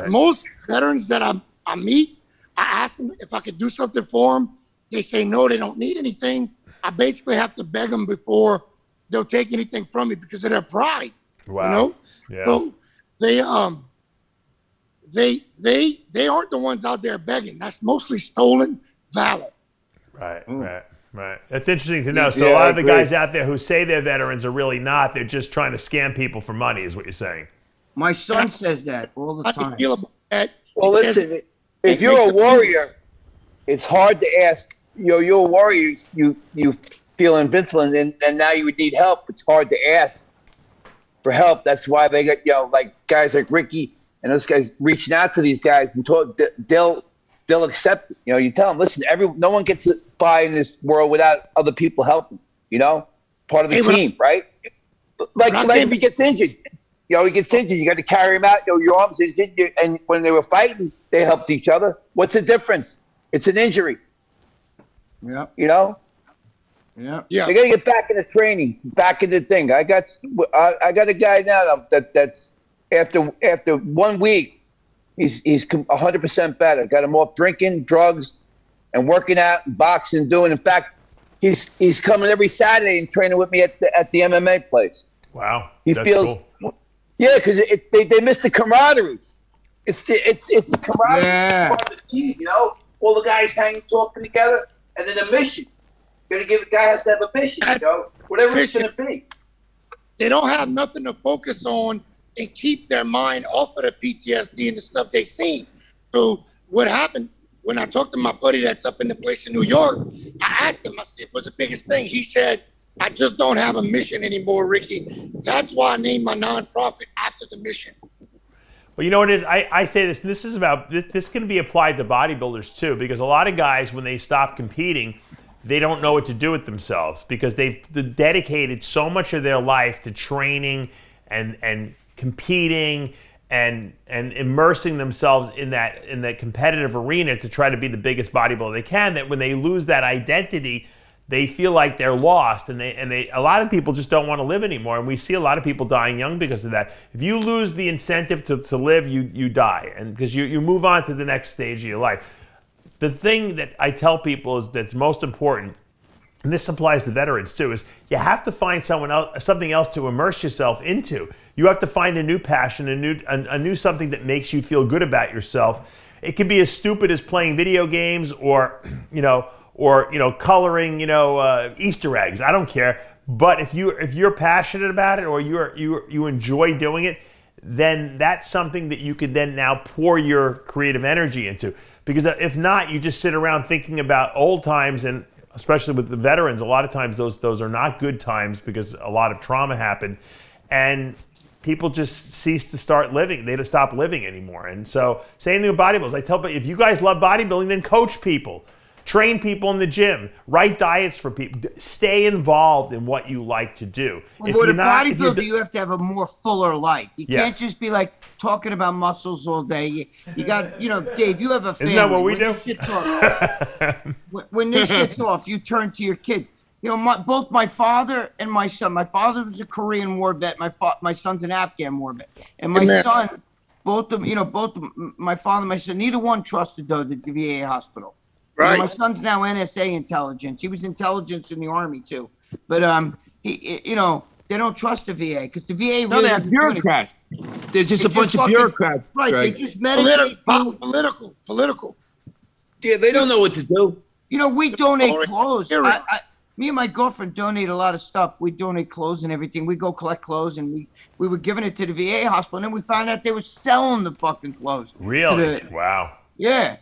Most veterans that I meet, I ask them if I could do something for them. They say no, they don't need anything. I basically have to beg them before they'll take anything from me because of their pride. You know? So they aren't the ones out there begging. That's mostly stolen valor. Right. That's interesting to know. So a lot of the guys out there who say they're veterans are really not. They're just trying to scam people for money is what you're saying. My son says that all the time. Feel about that. Well, listen, if you're a warrior, it's hard to ask. You're a warrior. You feel invincible, and now you would need help. It's hard to ask for help. That's why they got like guys like Ricky and those guys reaching out to these guys and talk. They'll accept it. You tell them, listen, no one gets by in this world without other people helping. Part of the team, right? Like if he gets injured. He gets injured. You got to carry him out. Your arm's injured. And when they were fighting, they helped each other. What's the difference? It's an injury. Yeah. They got to get back into training, back into the thing. I got a guy now that's after 1 week, he's 100% better. Got him off drinking, drugs, and working out and boxing. In fact, he's coming every Saturday and training with me at the MMA place. Wow, that's feels. Cool. Yeah, because they miss the camaraderie. It's the camaraderie part of the team, all the guys hanging, talking together, and then a mission. The guy has to have a mission, whatever it's going to be. They don't have nothing to focus on and keep their mind off of the PTSD and the stuff they've seen. So what happened when I talked to my buddy that's up in the place in New York, I asked him, I said, what's the biggest thing? He said, I just don't have a mission anymore, Ricky. That's why I named my nonprofit after the mission. Well, you know what it is? I say this can be applied to bodybuilders too, because a lot of guys, when they stop competing, they don't know what to do with themselves because they've dedicated so much of their life to training and competing and immersing themselves in that competitive arena to try to be the biggest bodybuilder they can, that when they lose that identity, they feel like they're lost, and a lot of people just don't want to live anymore, and we see a lot of people dying young because of that. If you lose the incentive to live, you die, and because you move on to the next stage of your life. The thing that I tell people is that's most important, and this applies to veterans too, is you have to find something else to immerse yourself into. You have to find a new passion, a new something that makes you feel good about yourself. It can be as stupid as playing video games or coloring, Easter eggs. I don't care. But if you're passionate about it or you enjoy doing it, then that's something that you could then now pour your creative energy into. Because if not, you just sit around thinking about old times, and especially with the veterans, a lot of times those are not good times because a lot of trauma happened, and people just cease to start living. They just stop living anymore. And so, same thing with bodybuilders. I tell people, if you guys love bodybuilding, then coach people. Train people in the gym. Write diets for people. Stay involved in what you like to do. Well, with a bodybuilder, you have to have a more fuller life. You can't just be like talking about muscles all day. You got, Dave, you have a family. Isn't that what we do? When this shit's off, you turn to your kids. Both my father and my son. My father was a Korean War vet. My son's an Afghan War vet. And my son, both of my father and my son, neither one trusted the VA hospital. Right. My son's now NSA intelligence. He was intelligence in the Army too, but they don't trust the VA because the VA. No, they're bureaucrats. They're just a bunch of bureaucrats. Right. Greg. They just medicate. Political. Yeah, they don't know what to do. We donate clothes. Me and my girlfriend donate a lot of stuff. We donate clothes and everything. We go collect clothes, and we were giving it to the VA hospital, and then we found out they were selling the fucking clothes. Really? Wow. Yeah.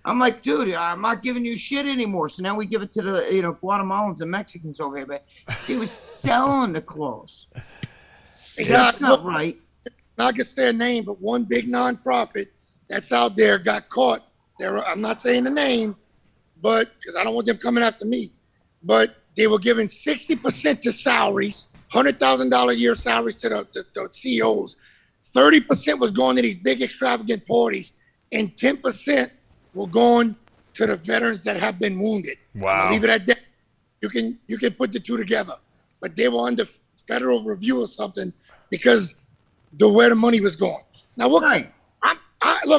I'm like, dude, I'm not giving you shit anymore. So now we give it to the, Guatemalans and Mexicans over here. But he was selling the clothes. That's not right. Not gonna say a name, but one big nonprofit that's out there got caught. I'm not saying the name, but because I don't want them coming after me. But they were giving 60% to salaries, $100,000 a year salaries to the CEOs. 30% was going to these big extravagant parties, and 10% were going to the veterans that have been wounded. Wow. Leave it at that. You can put the two together. But they were under federal review or something because where the money was going. Now, look,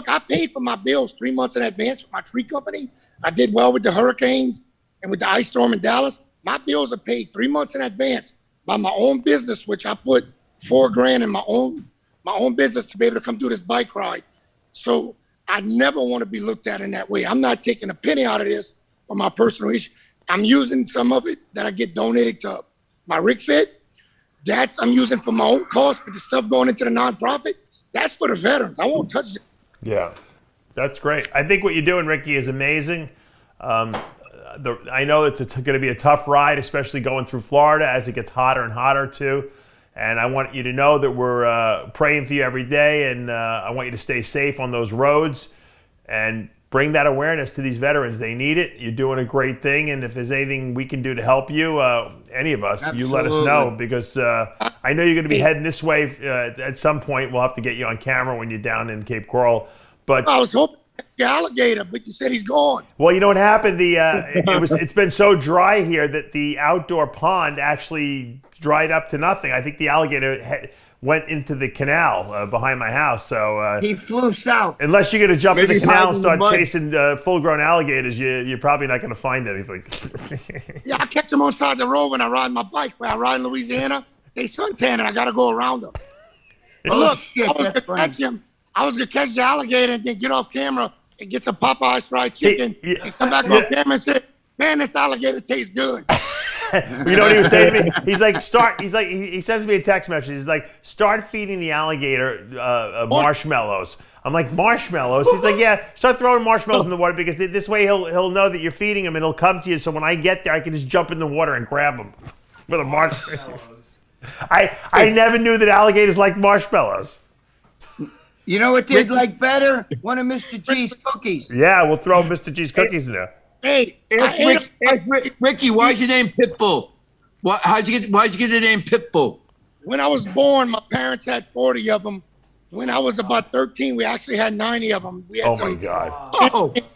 I paid for my bills 3 months in advance with my tree company. I did well with the hurricanes and with the ice storm in Dallas. My bills are paid 3 months in advance by my own business, which I put $4,000 in my own business to be able to come do this bike ride. So I never want to be looked at in that way. I'm not taking a penny out of this for my personal issue. I'm using some of it that I get donated to my Rig Fit. I'm using for my own cost, but the stuff going into the nonprofit, that's for the veterans. I won't touch it. Yeah, that's great. I think what you're doing, Ricky, is amazing. I know it's going to be a tough ride, especially going through Florida as it gets hotter and hotter too. And I want you to know that we're praying for you every day, and I want you to stay safe on those roads and bring that awareness to these veterans. They need it. You're doing a great thing, and if there's anything we can do to help you, any of us, you let us know, because I know you're going to be heading this way at some point. We'll have to get you on camera when you're down in Cape Coral. But I was hoping the alligator, but you said he's gone. Well, you know what happened? It's been so dry here that the outdoor pond actually dried up to nothing. I think the alligator went into the canal behind my house. So he flew south. Unless you're going to jump in the canal and start chasing full-grown alligators, you're probably not going to find anything. Yeah, I catch them on side the road when I ride my bike. When I ride in Louisiana, they suntan, and I got to go around them. But look, I was going to catch the alligator and then get off camera and get some Popeye's fried chicken and come back on camera and say, man, this alligator tastes good. You know what he was saying to me? He sends me a text message. He's like, start feeding the alligator marshmallows. I'm like, marshmallows? He's like, yeah, start throwing marshmallows in the water, because this way he'll know that you're feeding him and he'll come to you. So when I get there, I can just jump in the water and grab him with a marshmallow. I never knew that alligators like marshmallows. You know what they'd like better? One of Mr. G's cookies. Yeah, we'll throw Mr. G's cookies in there. Hey, Ricky, why's your name Pitbull? Why'd you get the name Pitbull? When I was born, my parents had 40 of them. When I was about 13, we actually had 90 of them. We had my God.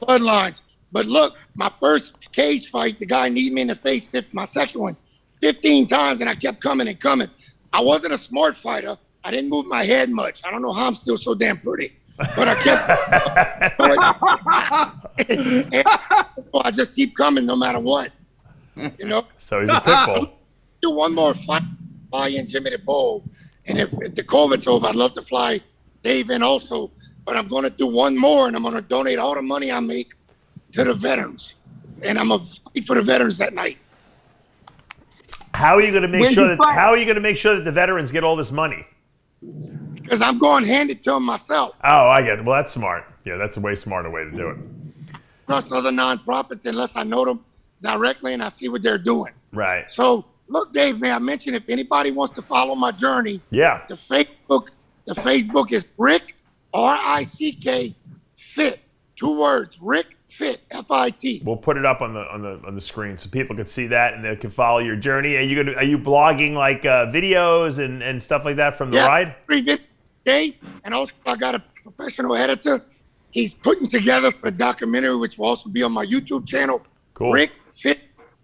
Bloodlines. But look, my first cage fight, the guy kneed me in the face, my second one, 15 times, and I kept coming and coming. I wasn't a smart fighter. I didn't move my head much. I don't know how I'm still so damn pretty. But I kept I just keep coming no matter what. You know? So he's a pit bull. Do one more fight, fly in Jimmy the Bull. And if the COVID's over, I'd love to fly Dave in also. But I'm going to do one more, and I'm going to donate all the money I make to the veterans. And I'm going to fight for the veterans that night. How are you going to make sure that the veterans get all this money? Because I'm going to hand it to them myself. Oh, I get it. Well, that's smart. Yeah, that's a way smarter way to do it. trust other nonprofits unless I know them directly and I see what they're doing. Right. So, look, Dave, may I mention if anybody wants to follow my journey, Yeah. the Facebook is Rick, R-I-C-K, Fit. 2 words, Rick Fit, F-I-T. We'll put it up on the screen so people can see that and they can follow your journey. Are you blogging like videos and stuff like that from the ride? 3 videos a day, and also I got a professional editor. He's putting together for the documentary, which will also be on my YouTube channel. Cool. Rick Fit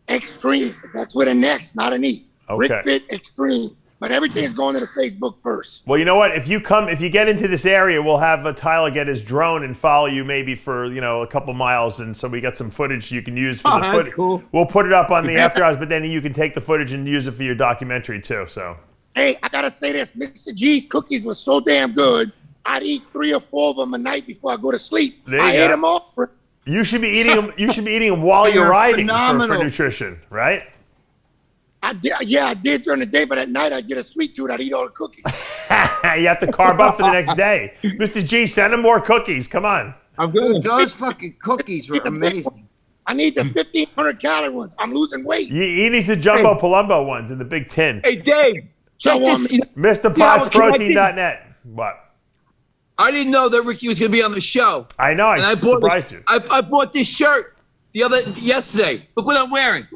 Extreme. That's with an X, not an E. Okay. Rick Fit Extreme. But everything's going to the Facebook first. Well, you know what? If you get into this area, we'll have Tyler get his drone and follow you maybe for a couple miles, and so we got some footage you can use for the footage. That's cool. We'll put it up on the after hours, but then you can take the footage and use it for your documentary too. So. Hey, I gotta say this: Mr. G's cookies were so damn good. I'd eat 3 or 4 of them a night before I go to sleep. I ate them all. You should be eating them. You should be eating them while you're riding for nutrition, right? I did during the day, but at night I'd get a sweet tooth. I'd eat all the cookies. You have to carb up for the next day. Mr. G, send him more cookies. Come on. I'm good. Those fucking cookies were amazing. I need the 1,500 calorie ones. I'm losing weight. He needs the jumbo Palumbo ones in the big tin. Hey, Dave, check this. MrPotsProtein.net. What? I didn't know that Ricky was going to be on the show. I know. I surprised you. I bought this shirt yesterday. Look what I'm wearing.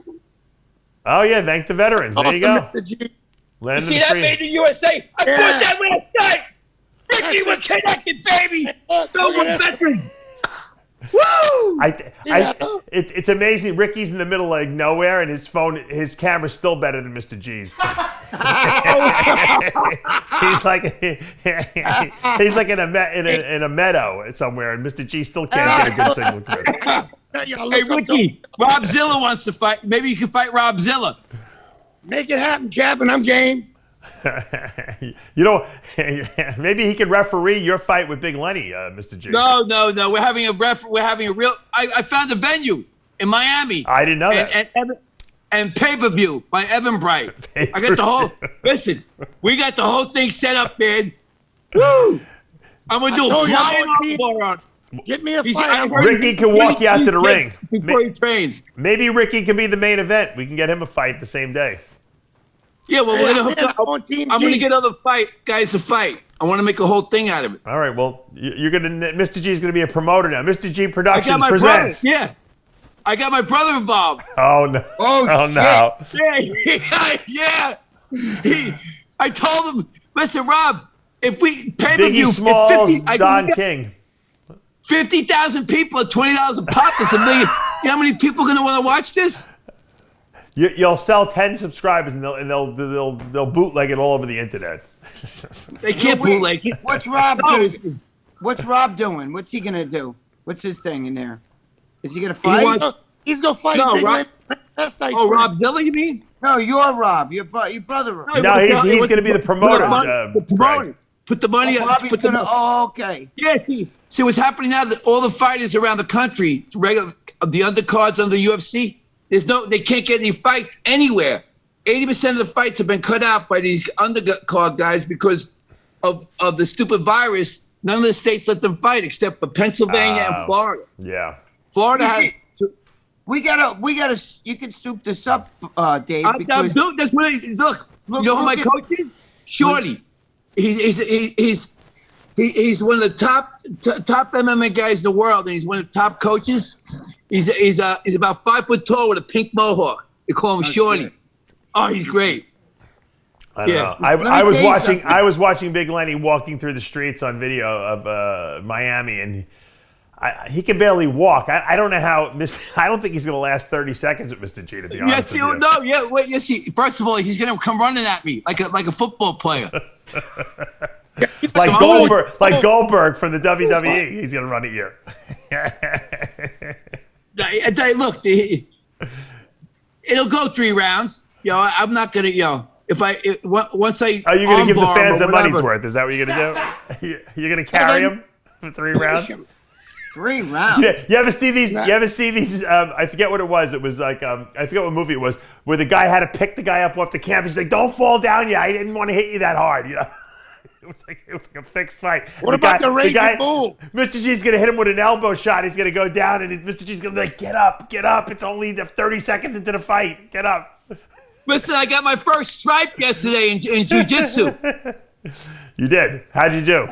Oh, yeah. Thank the veterans. There you go. Mr. G. You see that made in USA? I bought that last night. Ricky was connected, baby. So we're veterans. Woo! It's amazing. Ricky's in the middle of nowhere, and his camera's still better than Mr. G's. he's like in a meadow somewhere, and Mr. G still can't get a good signal through. Hey, Ricky, Rob Zilla wants to fight. Maybe you can fight Rob Zilla. Make it happen, Captain. I'm game. Maybe he could referee your fight with Big Lenny, Mr. G. No. We're having a real. I found a venue in Miami. I didn't know that. And pay-per-view by Evan Bright. I got the whole. Listen, we got the whole thing set up, man. Woo! I'm gonna do a flying on. Get me a fight. Ricky can walk you out to the ring before he trains. Maybe Ricky can be the main event. We can get him a fight the same day. Yeah, well, we're gonna hook up. I'm gonna get other guys to fight. I want to make a whole thing out of it. All right. Well, Mr. G is gonna be a promoter now. Mr. G Productions presents. Yeah, I got my brother involved. Oh no! Oh no! Yeah. I told him, listen, Rob, if we pay per Biggie view, Smalls, Don King. 50,000 people at $20 a pop. That's $1 million. You know how many people are gonna want to watch this? You'll sell 10 subscribers, and they'll bootleg it all over the internet. They can't bootleg it. What's Rob doing? What's Rob doing? What's he gonna do? What's his thing in there? Is he gonna fight? He's gonna fight. No, Big Rob. Lenny. Rob Dilla, you mean? No, you're Rob. Your brother. No, he's gonna be the promoter. The promoter. Put the money up. Okay. Yeah, see what's happening now? That all the fighters around the country, the undercards on the UFC, they can't get any fights anywhere. 80% of the fights have been cut out by these undercard guys because of the stupid virus. None of the states let them fight except for Pennsylvania and Florida. Yeah. Florida has. We gotta. You can soup this up, Dave. I'm doing this. Look, you know who my coach is? Shorty. He's one of the top MMA guys in the world, and he's one of the top coaches. He's about 5 foot tall with a pink mohawk. They call him Shorty. Oh, he's great. I don't know. I was watching Big Lenny walking through the streets on video of Miami, and he can barely walk. I don't know how. I don't think he's going to last 30 seconds with Mr. G. To be honest with you. No, yeah. Wait, yes. First of all, he's going to come running at me like a football player. Goldberg from the WWE. He's going to run at you. Look, it'll go 3 rounds. I'm not going to. Once I. Are you going to give the fans the money's worth? Is that what you're going to do? You're going to carry him for 3 rounds? 3 rounds. Yeah, you ever see these? You ever see these? I forget what it was. It was like I forget what movie it was, where the guy had to pick the guy up off the canvas. He's like, "Don't fall down yet. I didn't want to hit you that hard." You know. It was like a fixed fight. What about the Raging Bull? Mr. G's gonna hit him with an elbow shot. He's gonna go down, and Mr. G's gonna be like, "Get up! It's only 30 seconds into the fight. Get up." Listen, I got my first stripe yesterday in jiu-jitsu. You did. How'd you do?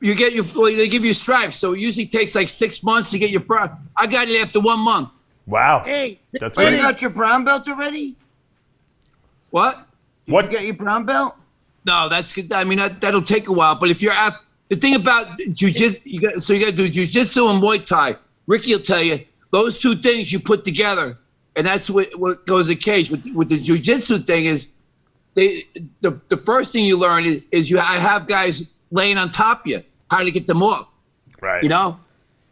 They give you stripes, so it usually takes like 6 months to get your first. I got it after 1 month. Wow. Hey, That's You what got your brown belt already? What? Did you get your brown belt? No, that's good. I mean, that'll take a while. But if you're the thing about jiu-jitsu, you got to do jiu-jitsu and Muay Thai. Ricky will tell you those two things you put together, and that's what goes the cage. With the jiu-jitsu thing is, the first thing you learn is I have guys laying on top of you, how to get them off. Right. You know.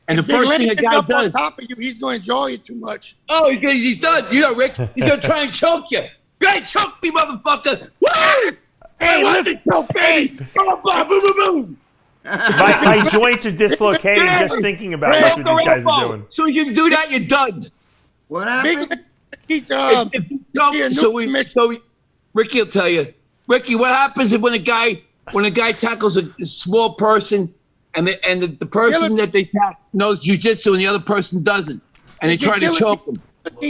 And the first thing a guy does, on top of you, he's going to enjoy it too much. Oh, he's done. You know, Rick, he's going to try and choke you. Great, choke me, motherfucker. Woo! Hey, listen, choke me. Boom, boom, boom, boom. My joints are dislocated just thinking about what these guys are doing. So if you do that, you're done. What happened? Ricky will tell you. Ricky, what happens when a guy tackles a small person and the person that they tackle knows jiu-jitsu and the other person doesn't, and they try to choke him?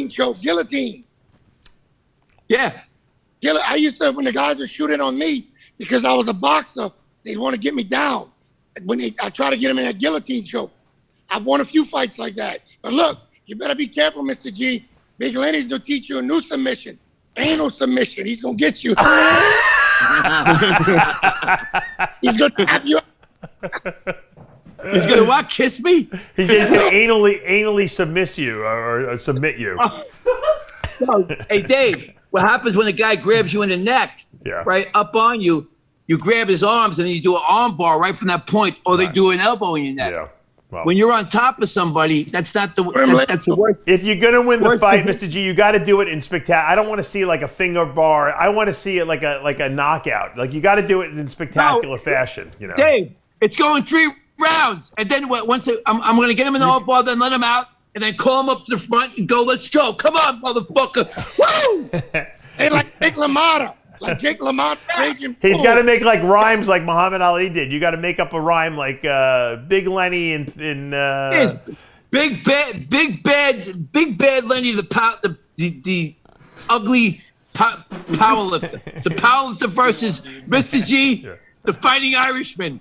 Guillotine. Yeah. I used to, when the guys were shooting on me, because I was a boxer, they'd want to get me down. I try to get them in a guillotine choke. I've won a few fights like that. But look, you better be careful, Mr. G. Big Lenny's going to teach you a new submission. Anal submission. He's going to get you. He's going to have you. He's going to what? Kiss me? He's going to anally submit you or submit you. No. Hey, Dave, what happens when a guy grabs you in the neck, right up on you, you grab his arms and then you do an arm bar right from that point, or they do an elbow in your neck. Yeah. Well, when you're on top of somebody, that's not the that's the worst. If you're gonna win the fight, Mr. G, you got to do it in spectacular. I don't want to see like a finger bar. I want to see it like a knockout. Like you got to do it in spectacular fashion. You know, Dave, it's going 3 rounds, and then once I'm going to get him in the arm bar, then let him out, and then call him up to the front and go, "Let's go, come on, motherfucker!" Woo! Hey, like Jake LaMotta. Like Jake LaMotta, Raging Bull. He's got to make like rhymes like Muhammad Ali did. You got to make up a rhyme like Big Lenny in Big bad Lenny, the ugly powerlifter. It's a powerlifter versus Mr. G, the Fighting Irishman.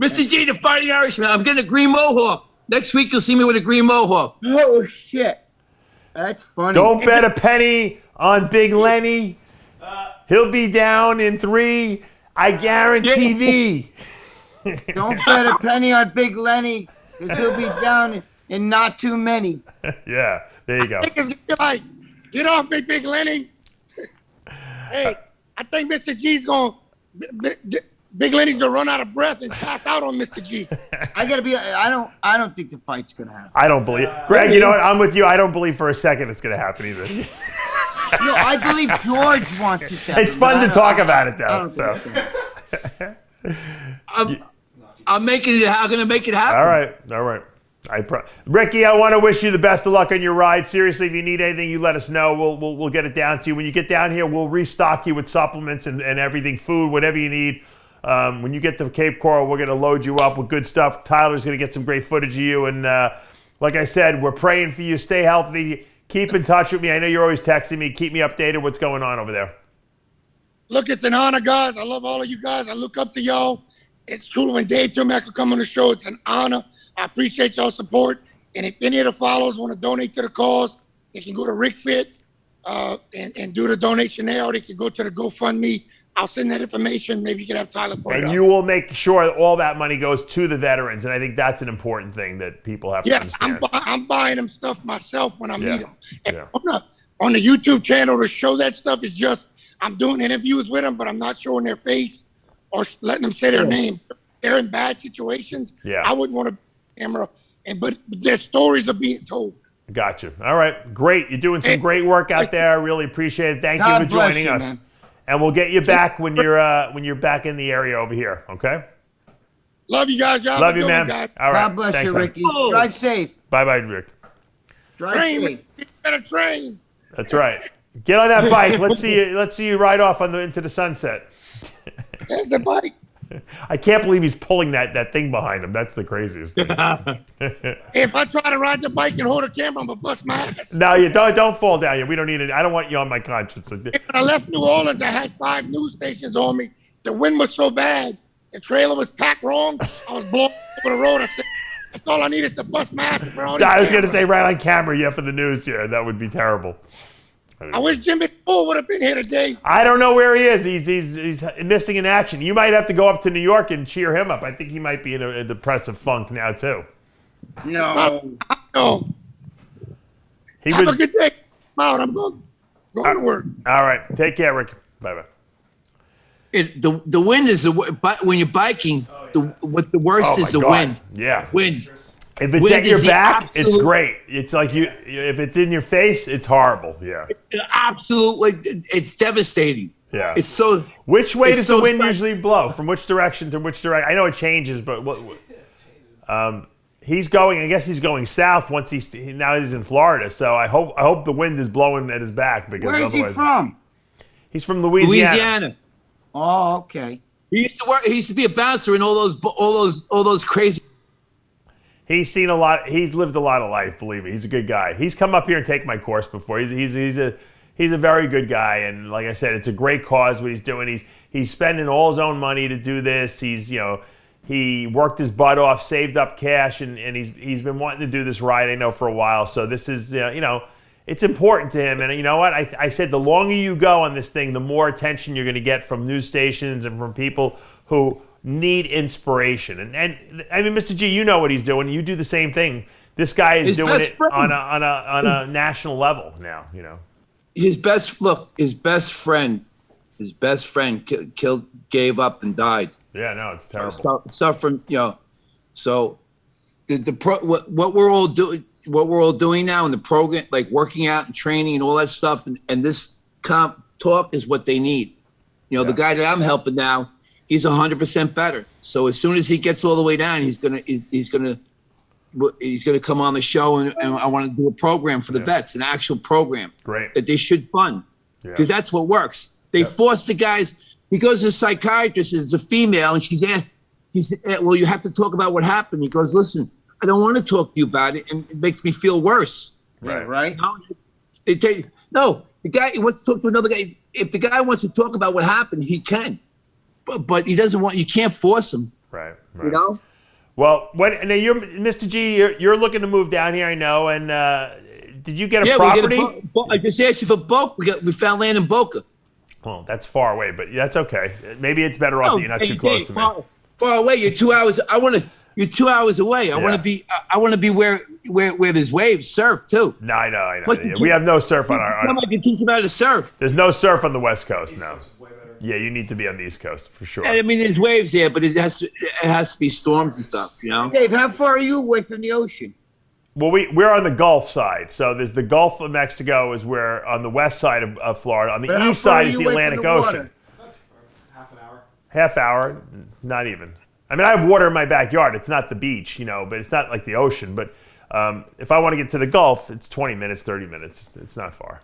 Mr. G, the Fighting Irishman. I'm getting a green mohawk. Next week you'll see me with a green mohawk. Oh shit, that's funny. Don't bet a penny on Big Lenny. He'll be down in 3. I guarantee thee. Don't bet a penny on Big Lenny, because he'll be down in not too many. Yeah, there you go. I think it's gonna be like, get off me, Big Lenny. Hey, I think Mr. G's going. Big Lenny's gonna run out of breath and pass out on Mr. G. I don't think the fight's gonna happen. I don't believe. Greg, you know what? I'm with you. I don't believe for a second it's gonna happen either. No, I believe George wants it to happen. It's fun to talk about it though. So. I'm gonna make it happen. All right. Ricky, I want to wish you the best of luck on your ride. Seriously, if you need anything, you let us know. We'll get it down to you. When you get down here, we'll restock you with supplements and everything, food, whatever you need. When you get to Cape Coral, we're going to load you up with good stuff. Tyler's going to get some great footage of you. And like I said, we're praying for you. Stay healthy. Keep in touch with me. I know you're always texting me. Keep me updated what's going on over there. Look, it's an honor, guys. I love all of you guys. I look up to y'all. It's truly when Dave told me I could come on the show. It's an honor. I appreciate y'all's support. And if any of the followers want to donate to the cause, they can go to RickFit and do the donation there, or they can go to the GoFundMe. I'll send that information. Maybe you can have Tyler put it up. And you will make sure that all that money goes to the veterans. And I think that's an important thing that people have to understand. Yes, I'm buying them stuff myself when I meet them. And on the YouTube channel, to show that stuff is just, I'm doing interviews with them, but I'm not showing their face or letting them say their name. They're in bad situations. Yeah. I wouldn't want to camera, but their stories are being told. Gotcha. All right. Great. You're doing some great work out there. I really appreciate it. Thank you for joining us. Man. And we'll get you back when you're back in the area over here. Okay. Love you guys. Y'all love you, man. Guys. All right. God bless Thanks, you, Ricky. Drive safe. Bye, Rick. Drive safe. You better train. That's right. Get on that bike. Let's see you ride off into the sunset. There's the bike. I can't believe he's pulling that thing behind him. That's the craziest thing. If I try to ride the bike and hold a camera, I'm gonna bust my ass. No, you don't fall down. We don't need it. I don't want you on my conscience. When I left New Orleans, I had 5 news stations on me. The wind was so bad. The trailer was packed wrong. I was blown over the road. I said, that's all I need is to bust my ass. I was going to say right on camera, yeah, for the news. Yeah, that would be terrible. I wish Jimmy Bull would have been here today. I don't know where he is. He's missing in action. You might have to go up to New York and cheer him up. I think he might be in a depressive funk now too. No. Have a good day. I'm out. I'm going to work. All right. Take care, Rick. Bye-bye. The wind is when you're biking. What's the worst is the wind. Yeah. Wind. If it's at your back, it's great. It's like if it's in your face, it's horrible. Yeah. Absolutely, it's devastating. Yeah. It's so. Which way does the wind usually blow? From which direction to which direction? I know it changes, but what? He's going. I guess he's going south once now he's in Florida. So I hope the wind is blowing at his back because Where is he otherwise. from? He's from Louisiana. Oh, okay. He used to work. He used to be a bouncer in all those crazy. He's seen a lot. He's lived a lot of life. Believe me, he's a good guy. He's come up here and taken my course before. He's a very good guy. And like I said, it's a great cause what he's doing. He's spending all his own money to do this. He worked his butt off, saved up cash, and he's been wanting to do this ride, I know, for a while. So this is it's important to him. And you know what? I said the longer you go on this thing, the more attention you're going to get from news stations and from people who need inspiration. And I mean, Mr. G, you know what he's doing. You do the same thing. This guy is doing it on a national level now. His best friend gave up and died. Yeah, no, it's terrible. Suffering, So what we're all doing now in the program, like working out and training and all that stuff, and this talk is what they need. The guy that I'm helping now, he's 100% better. So as soon as he gets all the way down, he's gonna come on the show, and I want to do a program for the vets, an actual program. Great. That they should fund, because that's what works. They force the guys. He goes to a psychiatrist, and it's a female, and she said, well, you have to talk about what happened. He goes, listen, I don't want to talk to you about it, and it makes me feel worse. Right. No, the guy wants to talk to another guy. If the guy wants to talk about what happened, he can. But he doesn't want. You can't force him. Right. Well, now you're Mr. G. You're looking to move down here, I know. And did you get a property? I just asked you for Boca. We found land in Boca. Well, that's far away, but that's okay. Maybe it's better off that you're not too close to me. Far away. You're 2 hours. You're 2 hours away. I want to be. I want to be where there's waves, surf too. No, I know. Yeah, we have no surf on our. I can teach you how to surf. There's no surf on the West Coast. No. Yeah, you need to be on the East Coast for sure. I mean, there's waves there, but it has to be storms and stuff. Dave, how far are you away from the ocean? Well, we're on the Gulf side. So there's the Gulf of Mexico is where on the west side of Florida. On the east side is the Atlantic Ocean. Half hour, not even. I mean, I have water in my backyard. It's not the beach, but it's not like the ocean. But if I want to get to the Gulf, it's 20 minutes, 30 minutes. It's not far.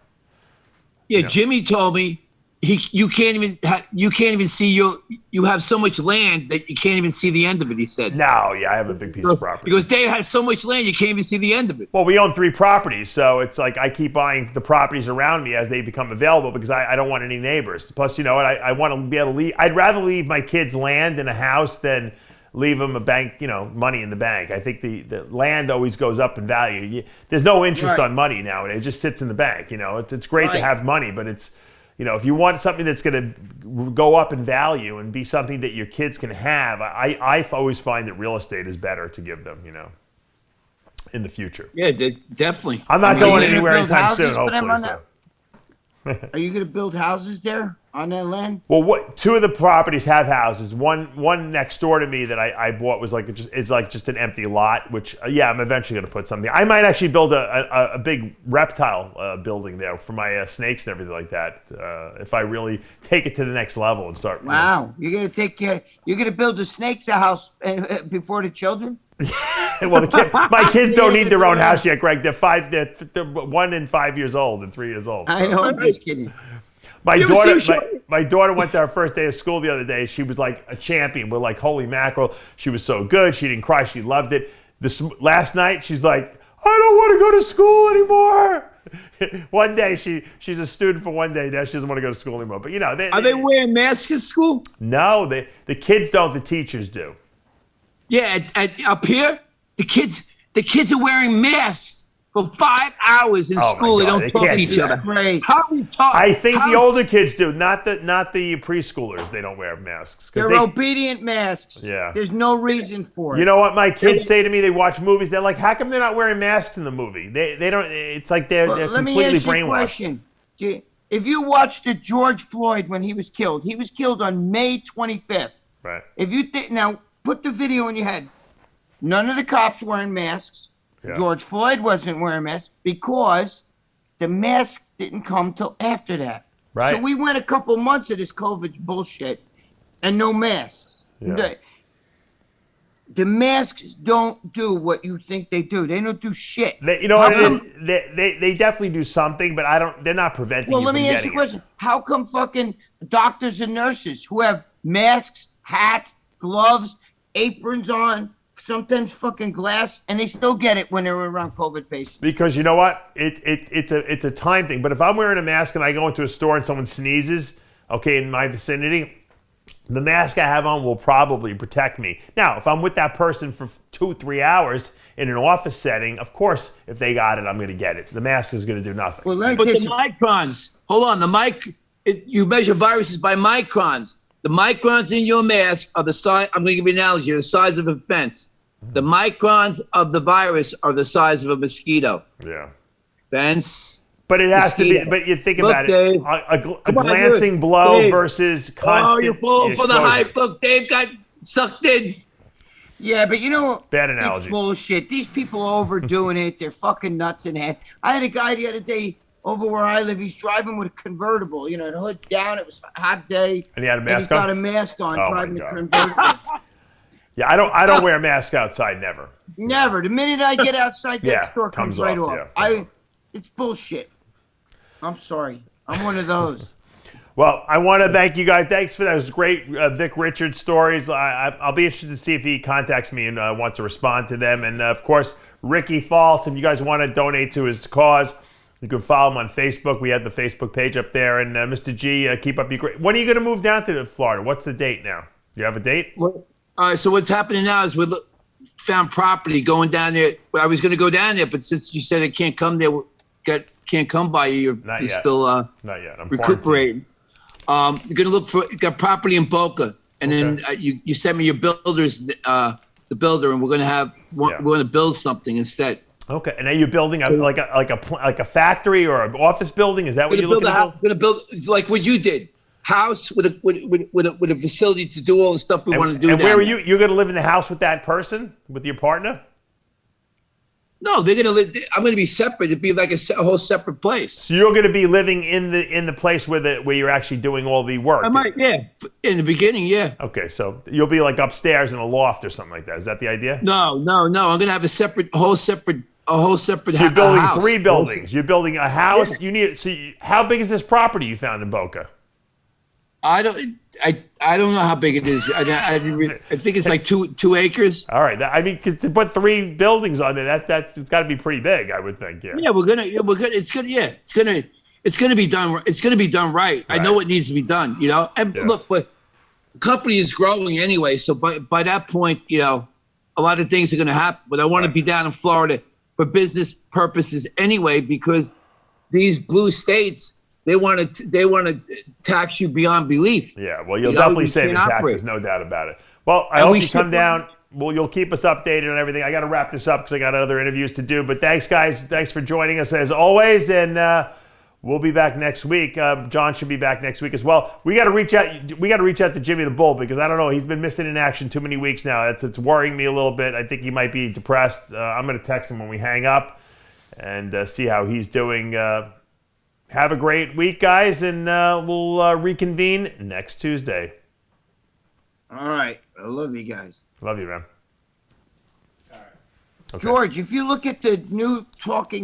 Yeah, Jimmy told me you can't even see you have so much land that you can't even see the end of it. He said. No, yeah, I have a big piece of property. He goes, Dave has so much land you can't even see the end of it. Well, we own 3 properties, so it's like I keep buying the properties around me as they become available because I don't want any neighbors. Plus, you know what? I want to be able to leave. I'd rather leave my kids land in a house than leave them a bank, money in the bank. I think the land always goes up in value. There's no interest on money nowadays. It just sits in the bank. It's great to have money, but it's if you want something that's going to go up in value and be something that your kids can have, I always find that real estate is better to give them, in the future. Yeah, definitely. I'm not going anywhere anytime soon, hopefully. Are you going to build houses there on that land? Well, 2 of the properties have houses. One next door to me that I bought was just an empty lot. Which I'm eventually going to put something. I might actually build a big reptile building there for my snakes and everything like that. If I really take it to the next level and start. Wow, you're going to take care. You're going to build the snakes a house before the children. Well, my kids don't need their own house yet, Greg. They're 1 and 5 years old and 3 years old. So. I know. I'm just kidding. My daughter went to her first day of school the other day. She was like a champion. We're like, holy mackerel. She was so good. She didn't cry. She loved it. Last night, she's like, I don't want to go to school anymore. One day, she's a student for one day. Now she doesn't want to go to school anymore. But, you know. Are they wearing masks at school? No, the kids don't. The teachers do. Yeah, up here, the kids are wearing masks for 5 hours in school. They don't talk to each other. How we talk? I think the older kids do, not the preschoolers. They don't wear masks. They're obedient masks. Yeah. There's no reason for it. You know what my kids say to me? They watch movies. They're like, "How come they're not wearing masks in the movie?" They don't. It's like they're completely let me ask you brainwashed. a question. If you watched George Floyd when he was killed on May 25th. Right. If you now put the video in your head, none of the cops wearing masks. Yeah. George Floyd wasn't wearing a mask because the mask didn't come till after that. Right. So we went a couple months of this COVID bullshit and no masks. Yeah. The masks don't do what you think they do. They don't do shit. You know what it is? They definitely do something, but they're not preventing you from getting it. Well, let me ask you a question. How come fucking doctors and nurses who have masks, hats, gloves, aprons on, sometimes fucking glass, and they still get it when they're around COVID patients? Because you know what? It's a time thing. But if I'm wearing a mask and I go into a store and someone sneezes, okay, in my vicinity, the mask I have on will probably protect me. Now, if I'm with that person for 2-3 hours in an office setting, of course, if they got it, I'm going to get it. The mask is going to do nothing. Well, but the microns, hold on, you measure viruses by microns. The microns in your mask are the size, I'm going to give you an analogy, the size of a fence. The microns of the virus are the size of a mosquito. Yeah. Fence. But it has mosquito. to be, but you think Look, about Dave, it, a glancing blow Dave. versus constant. Oh, you're falling for the hype. Look, Dave got sucked in. Yeah, but you know, bad analogy. It's bullshit. These people are overdoing it. They're fucking nuts in head. I had a guy the other day over where I live. He's driving with a convertible. You know, the hood down. It was a hot day. And he had a mask on? He's got a mask on, driving the convertible. Yeah, I don't wear a mask outside. Never. Never. The minute I get outside, that store comes right off. Yeah, it's bullshit. I'm sorry. I'm one of those. Well, I want to thank you guys. Thanks for those great Vic Richards stories. I'll be interested to see if he contacts me and wants to respond to them. And, of course, Ricky Falls, if you guys want to donate to his cause, you can follow him on Facebook. We have the Facebook page up there. And, Mr. G, keep up your great... When are you going to move down to Florida? What's the date now? Do you have a date? Well, all right, so what's happening now is we found property going down there. I was going to go down there, but since you said it can't come there, can't come by you. You're still not yet. I'm recuperating. You're gonna look for property in Boca, and then you sent me your builders, the builder, and we're gonna build something instead. Okay, and are you building like a factory or an office building? Is that what you're looking to build? We're gonna build like what you did, house with a facility to do all the stuff we want to do. And where are you? You're gonna live in the house with that person, with your partner? No, they're gonna live. I'm gonna be separate. It'd be like a whole separate place. So you're gonna be living in the place where you're actually doing all the work. I might, yeah. In the beginning, yeah. Okay, so you'll be like upstairs in a loft or something like that. Is that the idea? No. I'm gonna have a whole separate. So you're building house. 3 buildings. You're building a house. Yeah. You need. So how big is this property you found in Boca? I don't know how big it is. I think it's like 2 acres. All right. I mean, to put 3 buildings on there, it's got to be pretty big, I would think. Yeah. Yeah, we're gonna. It's gonna be done. It's gonna be done right. I know what needs to be done. You know, and look, but the company is growing anyway. So by that point, you know, a lot of things are gonna happen. But I want to be down in Florida for business purposes anyway, because these blue states. They want to tax you beyond belief. Yeah, well, you'll definitely save in taxes, no doubt about it. Well, I hope you come down. Well, you'll keep us updated on everything. I got to wrap this up because I got other interviews to do. But thanks, guys. Thanks for joining us as always, and we'll be back next week. John should be back next week as well. We got to reach out. We got to reach out to Jimmy the Bull because I don't know. He's been missing in action too many weeks now. It's worrying me a little bit. I think he might be depressed. I'm going to text him when we hang up and see how he's doing. Have a great week, guys, and we'll reconvene next Tuesday. All right. I love you guys. Love you, man. All right. Okay. George, if you look at the new talking